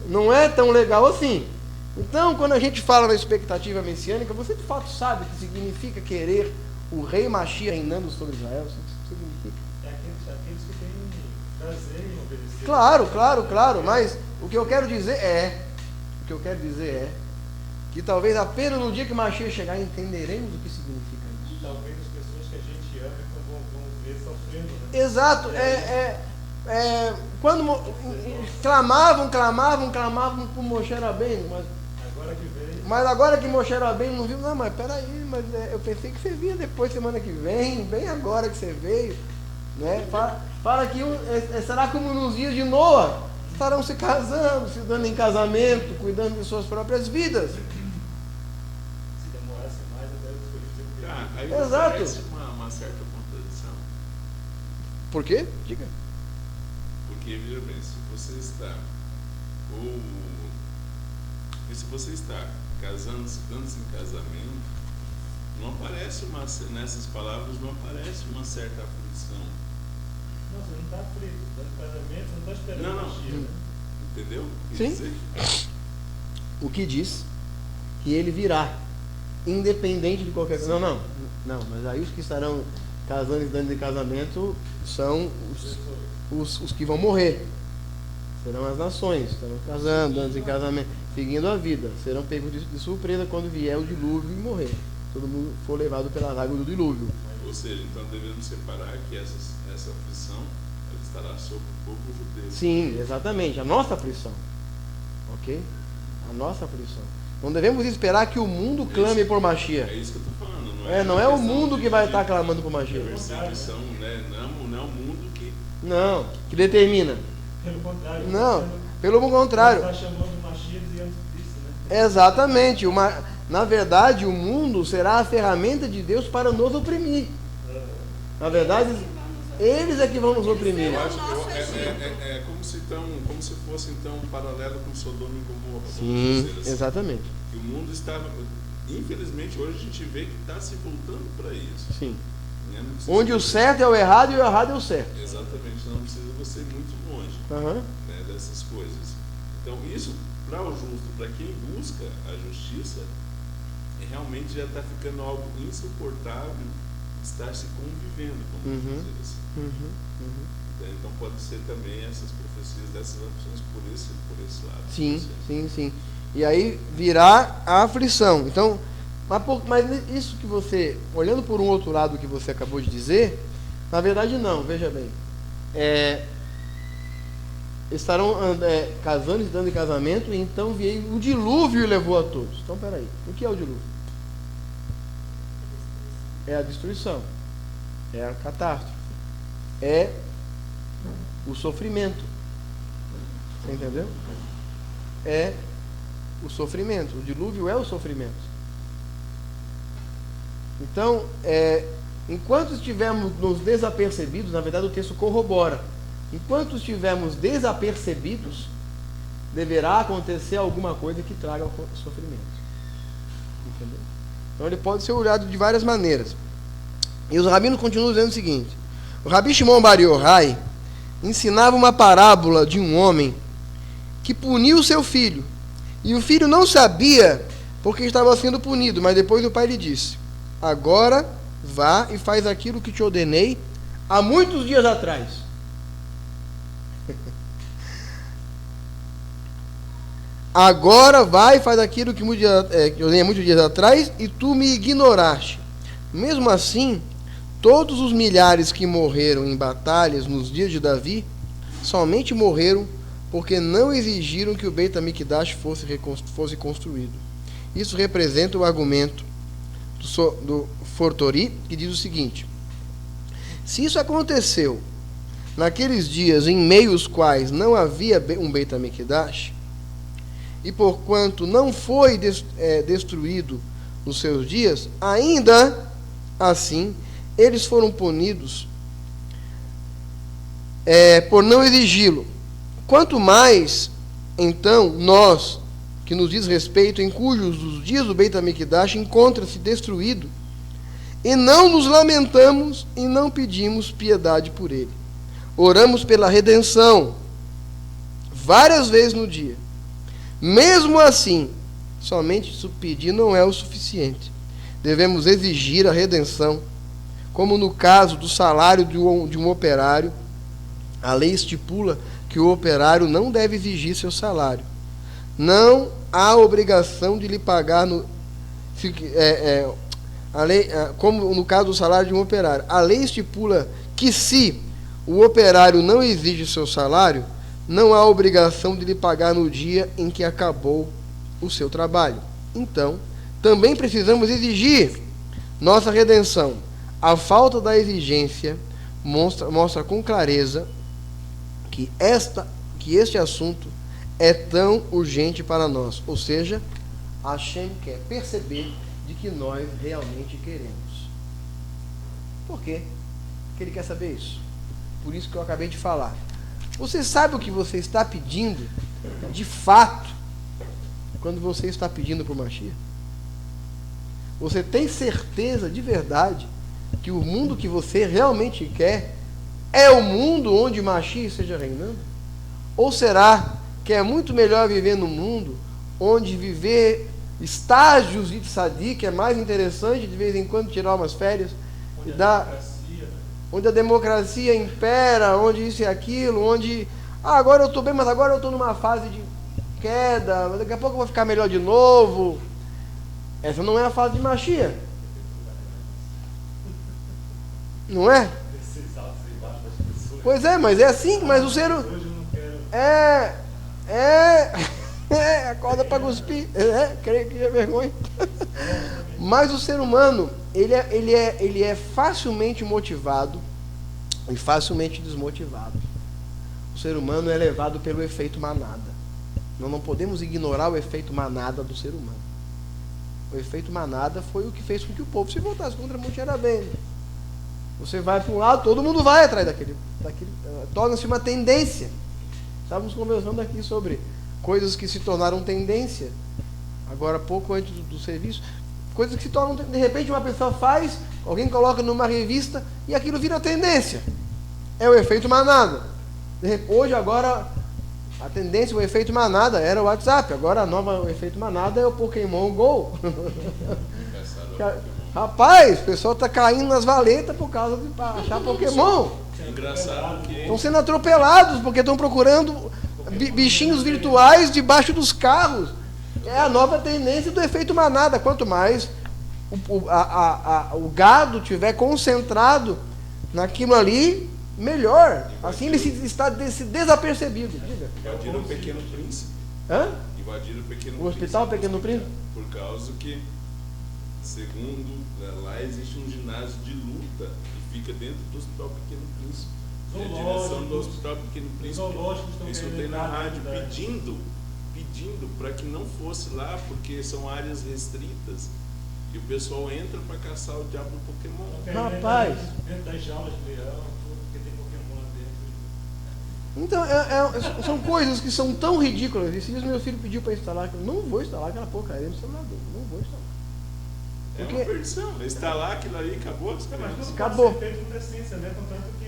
Não é tão legal assim. Então, quando a gente fala na expectativa messiânica, você de fato sabe o que significa querer o rei Mashiach reinando sobre Israel? Isso significa. É aqueles que têm prazer em obedecer. Claro, mas o que eu quero dizer é que talvez apenas no dia que Mashiach chegar entenderemos o que significa isso. Talvez as pessoas que a gente ama vão ver sofrendo, né? Exato, quando clamavam por Moshe Rabbeinu, mas agora que Moshe Rabbeinu não viu, não, mas peraí, eu pensei que você vinha depois, semana que vem, bem agora que você veio, né? Fala que será como nos dias de Noa, estarão se casando, se dando em casamento, cuidando de suas próprias vidas. Se demorasse mais, até os Aí exato. parece uma certa contradição. Por quê? Diga. Porque, veja bem, se você está casando, se dando-se em casamento, não aparece nessas palavras não aparece uma certa aflição. Não, você não está aflito, está no casamento, você não está esperando Não. Mashiach, né? Entendeu? Sim. O que diz que ele virá, independente de qualquer coisa. Não, mas aí os que estarão casando e dando em casamento são os que vão morrer. Serão as nações, estarão casando, dando em casamento, seguindo a vida. Serão pegos de surpresa quando vier o dilúvio e morrer. Todo mundo for levado pelas águas do dilúvio. Ou seja, então devemos separar que essa aflição ela estará sobre o povo judeu. Sim, exatamente. A nossa aflição. Ok? A nossa aflição. Não devemos esperar que o mundo clame por Mashiach. É isso que eu estou falando. Não é o mundo que vai estar clamando por Mashiach. Perseguição, né? Não é o mundo que... Não, que determina. Pelo contrário. Não, pelo contrário. Está chamando o Mashiach de anticristo, né? Exatamente. Na verdade, o mundo será a ferramenta de Deus para nos oprimir. Na verdade, eles é que vão nos oprimir. Eu acho que é como se fosse então um paralelo com Sodoma e Gomorra. Sim, exatamente. Que o mundo estava, infelizmente, hoje a gente vê que está se voltando para isso. Sim. Né? Onde o certo é o errado e o errado é o certo. Exatamente, não precisa você ir muito longe né, dessas coisas. Então, isso, para o justo, para quem busca a justiça, realmente já está ficando algo insuportável estar se convivendo, como dizer assim. Então pode ser também essas profecias dessas opções por esse lado. Sim. E aí virá a aflição. Então, mas isso que você, olhando por um outro lado que você acabou de dizer, na verdade não, veja bem. Estarão casando e dando em casamento, e então veio o dilúvio e levou a todos. Então, peraí, o que é o dilúvio? É a destruição, é a catástrofe, é o sofrimento. Você entendeu? É o sofrimento. O dilúvio é o sofrimento. Então, enquanto estivermos nos desapercebidos, na verdade o texto corrobora. Enquanto estivermos desapercebidos, deverá acontecer alguma coisa que traga o sofrimento. Entendeu? Então ele pode ser olhado de várias maneiras. E os rabinos continuam dizendo o seguinte: o Rabi Shimon Bar Yochai ensinava uma parábola de um homem que puniu seu filho. E o filho não sabia porque estava sendo punido, mas depois o pai lhe disse: agora vá e faz aquilo que te ordenei há muitos dias atrás. Agora vai e faz aquilo que eu ordenei há muitos dias atrás e tu me ignoraste. Mesmo assim, todos os milhares que morreram em batalhas nos dias de Davi somente morreram porque não exigiram que o Beit HaMikdash fosse construído. Isso representa o argumento do Fortori, que diz o seguinte: se isso aconteceu naqueles dias em meio aos quais não havia um Beit HaMikdash, e porquanto não foi destruído nos seus dias, ainda assim eles foram punidos por não exigi-lo. Quanto mais, então, nós, que nos diz respeito, em cujos os dias do Beit HaMikdash encontra-se destruído, e não nos lamentamos e não pedimos piedade por ele. Oramos pela redenção várias vezes no dia. Mesmo assim, somente pedir não é o suficiente. Devemos exigir a redenção, como no caso do salário de um operário. A lei estipula que o operário não deve exigir seu salário. Não há obrigação de lhe pagar como no caso do salário de um operário. A lei estipula que se o operário não exige seu salário, não há obrigação de lhe pagar no dia em que acabou o seu trabalho. Então, também precisamos exigir nossa redenção. A falta da exigência mostra com clareza que este assunto é tão urgente para nós. Ou seja, Hashem quer perceber de que nós realmente queremos. Por quê? Porque ele quer saber isso. Por isso que eu acabei de falar. Você sabe o que você está pedindo, de fato, quando você está pedindo para o Mashiach? Você tem certeza de verdade que o mundo que você realmente quer é o mundo onde Mashiach esteja reinando? Ou será que é muito melhor viver num mundo onde viver estágios de tzadik é mais interessante, de vez em quando tirar umas férias, onde a democracia impera, onde isso e aquilo, onde agora eu estou bem, mas agora eu estou numa fase de queda, mas daqui a pouco eu vou ficar melhor de novo. Essa não é a fase de Mashiach. Não é? Pois é, mas é assim, mas o ser acorda para cuspir, creio que é vergonha. Mas o ser humano, ele é facilmente motivado e facilmente desmotivado. O ser humano é levado pelo efeito manada. Nós não podemos ignorar o efeito manada do ser humano. O efeito manada foi o que fez com que o povo se voltasse contra Monte Arabene. Você vai para um lado, todo mundo vai atrás daquele torna-se uma tendência. Estávamos conversando aqui sobre coisas que se tornaram tendência, agora pouco antes do serviço, coisas que se tornam, de repente uma pessoa faz, alguém coloca numa revista e aquilo vira tendência. É o efeito manada. Hoje, agora, a tendência, o efeito manada era o WhatsApp, agora o efeito manada é o Pokémon GO. Rapaz, o pessoal está caindo nas valetas por causa de achar Pokémon. Engraçado que estão sendo atropelados porque estão procurando bichinhos virtuais debaixo dos carros. É a nova tendência do efeito manada. Quanto mais o gado tiver concentrado naquilo ali, melhor. Assim ele está desapercebido. Diga. Invadiram o Pequeno Príncipe. Hã? Invadiram o Pequeno O hospital Pequeno Príncipe? Por causa que, segundo lá, existe um ginásio de luta que fica dentro do Hospital Pequeno Príncipe. E a direção do Hospital Pequeno Príncipe, eu escutei na rádio pedindo para que não fosse lá, porque são áreas restritas e o pessoal entra para caçar o diabo do Pokémon. Rapaz! Dentro das jaulas de leão, porque tem Pokémon dentro. Então, são coisas que são tão ridículas. Esses dias meu filho pediu para instalar, eu não vou instalar aquela porcaria no celular dele, não vou instalar. É uma perdição. Está lá, aquilo ali, acabou. Acabou. Né?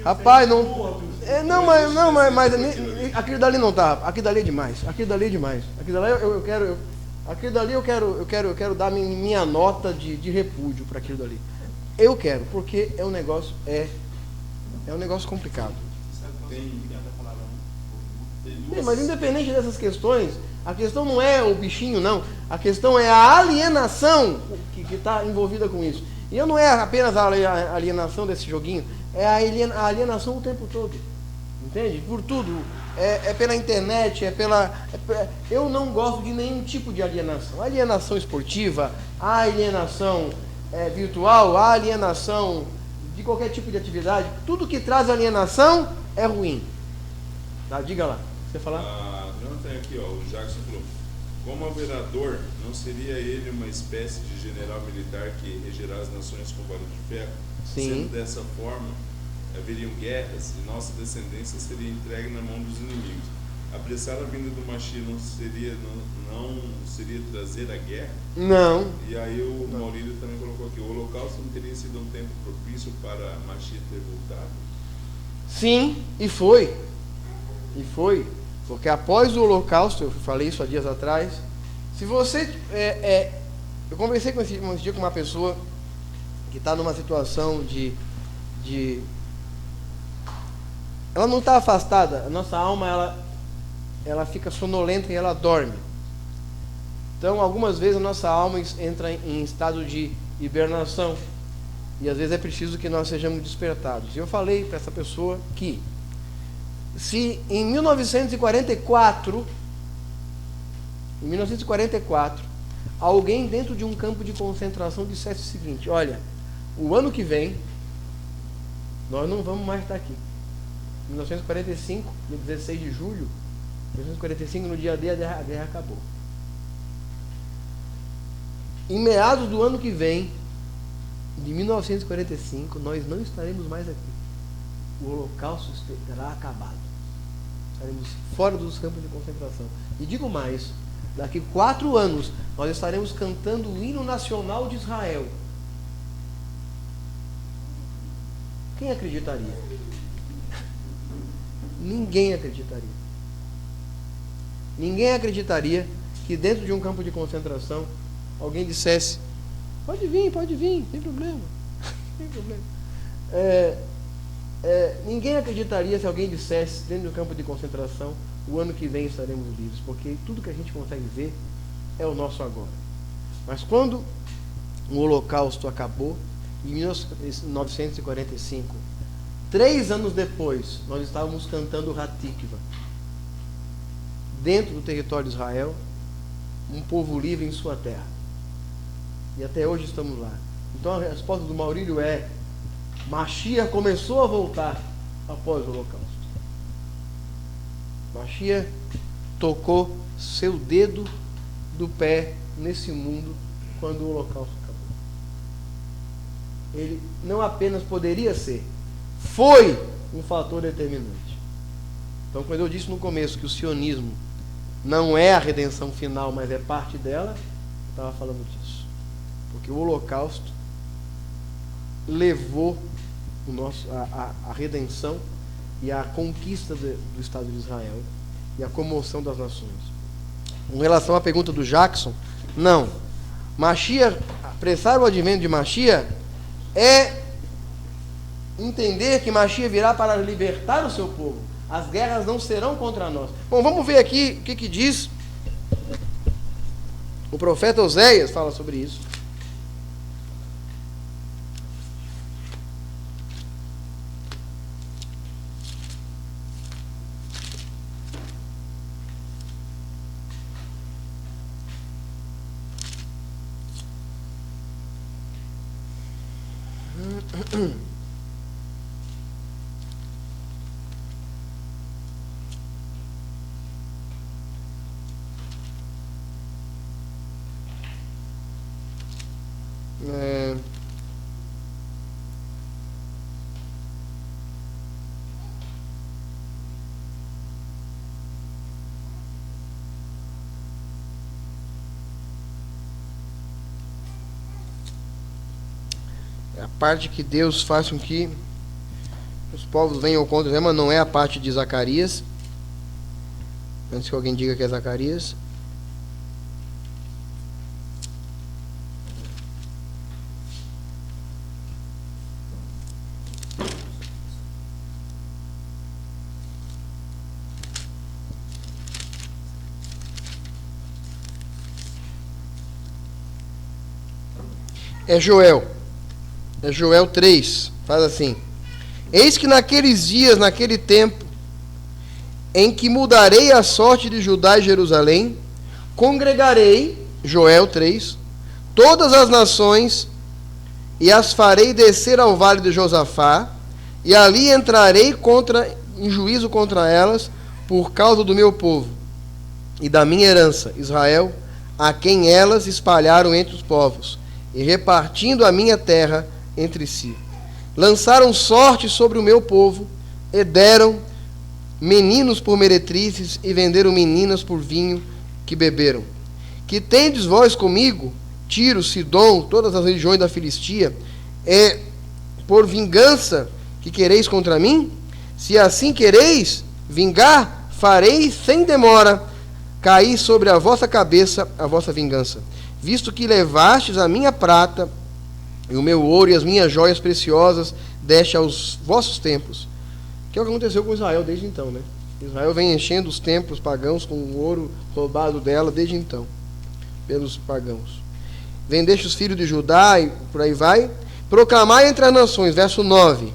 Rapaz, não. Mas aquilo dali não tá. Aquilo dali é demais. Aquilo dali é demais. Aquilo dali eu quero. Aquilo dali eu quero dar minha nota de repúdio para aquilo dali. Eu quero, porque é um negócio complicado. Mas independente dessas questões, a questão não é o bichinho, não. A questão é a alienação que está envolvida com isso. E não é apenas a alienação desse joguinho, é a alienação o tempo todo. Entende? Por tudo. É pela internet, eu não gosto de nenhum tipo de alienação. Alienação esportiva, a alienação virtual, a alienação de qualquer tipo de atividade. Tudo que traz alienação é ruim. Tá? Diga lá. Você falar? Jonathan aqui, ó, o Jackson falou: como aviador, não seria ele uma espécie de general militar que regerá as nações com vara de ferro? Sim. Sendo dessa forma, haveriam guerras e nossa descendência seria entregue na mão dos inimigos. Apressar a vinda do Mashiach não seria trazer a guerra? Não. E aí o Maurílio também colocou aqui: o holocausto não teria sido um tempo propício para Mashiach ter voltado? Sim, e foi. Porque após o holocausto, eu falei isso há dias atrás, se você... eu conversei um dia com uma pessoa que está numa situação de... Ela não está afastada, a nossa alma ela fica sonolenta e ela dorme. Então, algumas vezes a nossa alma entra em estado de hibernação e às vezes é preciso que nós sejamos despertados. E eu falei para essa pessoa que se em 1944, alguém dentro de um campo de concentração dissesse o seguinte: olha, o ano que vem nós não vamos mais estar aqui. 1945, no 16 de julho de 1945, no dia D, a guerra acabou. Em meados do ano que vem, de 1945, nós não estaremos mais aqui. O holocausto terá acabado. Estaremos fora dos campos de concentração. E digo mais, daqui 4 anos, nós estaremos cantando o hino nacional de Israel. Quem acreditaria? Ninguém acreditaria. Ninguém acreditaria que dentro de um campo de concentração alguém dissesse: pode vir, sem problema. Sem problema. Ninguém acreditaria se alguém dissesse dentro do campo de concentração: o ano que vem estaremos livres, porque tudo que a gente consegue ver é o nosso agora. Mas quando o holocausto acabou, em 1945, 3 anos depois, nós estávamos cantando Hatikva, dentro do território de Israel, um povo livre em sua terra. E até hoje estamos lá. Então a resposta do Maurílio é: Mashiach começou a voltar após o holocausto. Mashiach tocou seu dedo do pé nesse mundo quando o holocausto acabou. Ele não apenas poderia ser, foi um fator determinante. Então, quando eu disse no começo que o sionismo não é a redenção final, mas é parte dela, eu estava falando disso. Porque o holocausto levou a redenção e a conquista do Estado de Israel e a comoção das nações. Em relação à pergunta do Jackson, não. Mashiach, apressar o advento de Mashiach é entender que Mashiach virá para libertar o seu povo. As guerras não serão contra nós. Bom, vamos ver aqui o que diz o profeta Oséias, fala sobre isso. a parte que Deus faz com que os povos venham contra Israel, mas não é a parte de Zacarias. Antes que alguém diga que é Zacarias. É Joel 3, faz assim: eis que naqueles dias, naquele tempo, em que mudarei a sorte de Judá e Jerusalém, congregarei, Joel 3, todas as nações, e as farei descer ao vale de Josafá, e ali entrarei em juízo contra elas, por causa do meu povo, e da minha herança, Israel, a quem elas espalharam entre os povos, e repartindo a minha terra entre si. Lançaram sorte sobre o meu povo, e deram meninos por meretrizes, e venderam meninas por vinho que beberam. Que tendes vós comigo, Tiro, Sidom, todas as regiões da Filistia, é por vingança que quereis contra mim? Se assim quereis vingar, farei sem demora cair sobre a vossa cabeça a vossa vingança. Visto que levastes a minha prata e o meu ouro e as minhas joias preciosas deste aos vossos templos. Que é o que aconteceu com Israel desde então, né? Israel vem enchendo os templos pagãos com o ouro roubado dela desde então, pelos pagãos. Vendeste os filhos de Judá e por aí vai. Proclamai entre as nações, verso 9.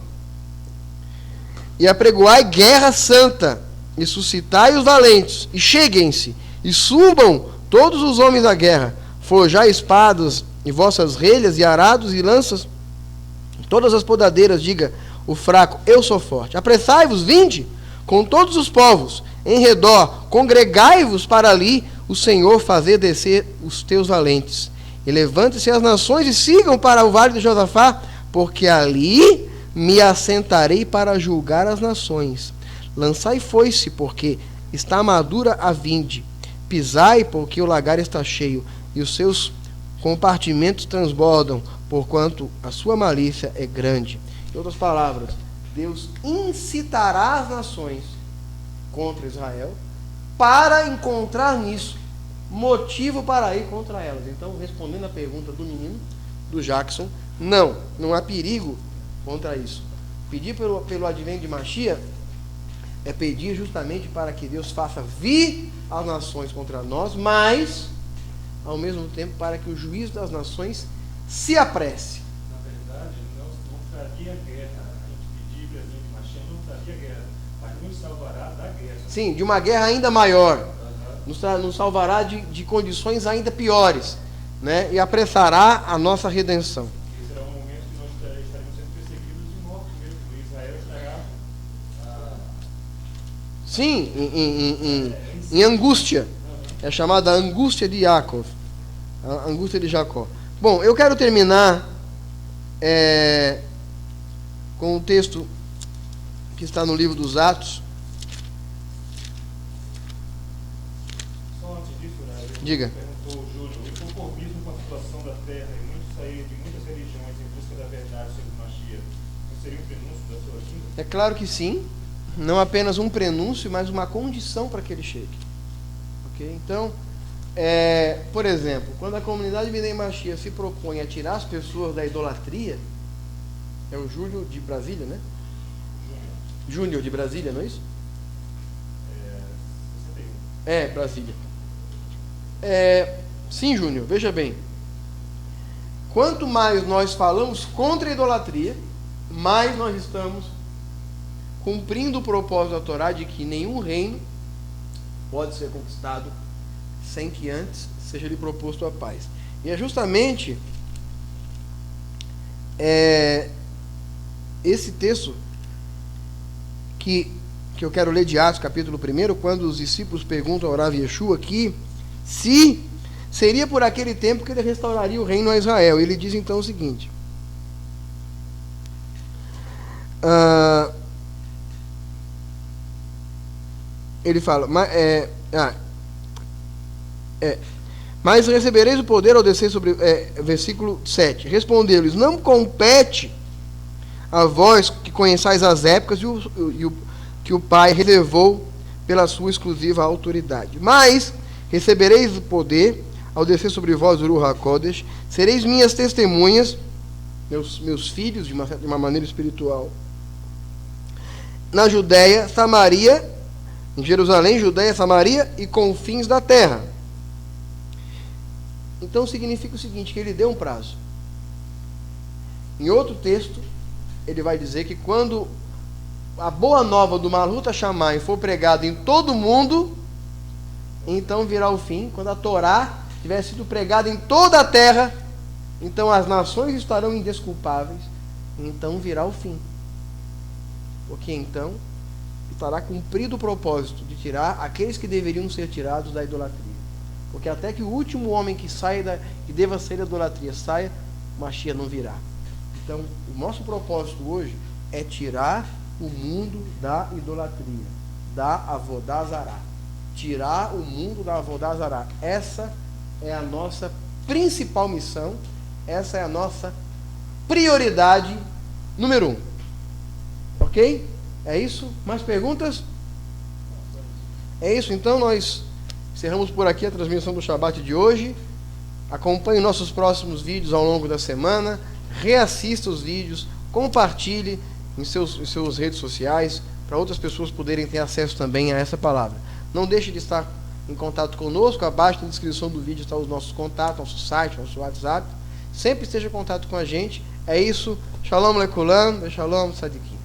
E apregoai guerra santa, e suscitai os valentes, e cheguem-se, e subam todos os homens da guerra. Forjai espadas e vossas relhas e arados e lanças, todas as podadeiras, diga o fraco, eu sou forte. Apressai-vos, vinde, com todos os povos, em redor, congregai-vos para ali, o Senhor fazer descer os teus valentes. E levante-se as nações e sigam para o vale de Josafá, porque ali me assentarei para julgar as nações. Lançai foice, porque está madura a vinde. Pisai, porque o lagar está cheio, e os seus compartimentos transbordam, porquanto a sua malícia é grande. Em outras palavras, Deus incitará as nações contra Israel para encontrar nisso motivo para ir contra elas. Então, respondendo a pergunta do menino, do Jackson, não há perigo contra isso. Pedir pelo advento de Mashiach é pedir justamente para que Deus faça vir as nações contra nós, mas ao mesmo tempo para que o juízo das nações se apresse. Na verdade, não traria guerra. A gente pedir para de Mashiach não traria guerra, mas nos salvará da guerra. Sim, de uma guerra ainda maior. Nos salvará de condições ainda piores, né? E apressará a nossa redenção. Esse será um momento que nós estaremos sendo perseguidos e mortos mesmo. Israel estará sim, em angústia. É chamada angústia de Yaakov, a angústia de Jacó. Bom, eu quero terminar com um texto que está no livro dos Atos. Só antes disso, né? Diga. Perguntou o Júlio, e conformismo com a situação da terra e muitos saírem de muitas religiões em busca da verdade sobre Mashiach, não seria um prenúncio da sua vinda? É claro que sim. Não apenas um prenúncio, mas uma condição para que ele chegue. Ok? Então, por exemplo, quando a comunidade Bnei Mashiach se propõe a tirar as pessoas da idolatria, é o Júlio de Brasília, né? Júnior de Brasília, não é isso? 61. Brasília. Sim, Júnior, veja bem. Quanto mais nós falamos contra a idolatria, mais nós estamos cumprindo o propósito da Torá de que nenhum reino pode ser conquistado sem que antes seja lhe proposto a paz. E é justamente esse texto que eu quero ler de Atos, capítulo 1, quando os discípulos perguntam ao Rav Yeshua aqui se seria por aquele tempo que ele restauraria o reino a Israel. Ele diz então o seguinte: ele fala, Mas recebereis o poder ao descer sobre... versículo 7. Respondeu-lhes: não compete a vós que conheçais as épocas que o Pai reservou pela sua exclusiva autoridade. Mas recebereis o poder ao descer sobre vós o Ruach HaKodesh, sereis minhas testemunhas, meus filhos, de uma maneira espiritual, na Judéia, Samaria, em Jerusalém, Judéia, Samaria e confins da terra. Então significa o seguinte, que ele deu um prazo. Em outro texto, ele vai dizer que quando a boa nova do Malhut HaShamayim for pregada em todo o mundo, então virá o fim. Quando a Torá tiver sido pregada em toda a terra, então as nações estarão indesculpáveis, então virá o fim. Porque então estará cumprido o propósito de tirar aqueles que deveriam ser tirados da idolatria. Porque até que o último homem que deva sair da idolatria saia, o Mashiach não virá. Então, o nosso propósito hoje é tirar o mundo da idolatria, da Avodá Zará. Tirar o mundo da Avodá Zará. Essa é a nossa principal missão, essa é a nossa prioridade número 1. Ok? É isso? Mais perguntas? É isso, então nós encerramos por aqui a transmissão do Shabbat de hoje. Acompanhe nossos próximos vídeos ao longo da semana, reassista os vídeos, compartilhe em seus redes sociais, para outras pessoas poderem ter acesso também a essa palavra. Não deixe de estar em contato conosco, abaixo na descrição do vídeo estão os nossos contatos, nosso site, nosso WhatsApp. Sempre esteja em contato com a gente. É isso. Shalom lekulam, shalom tzadikim.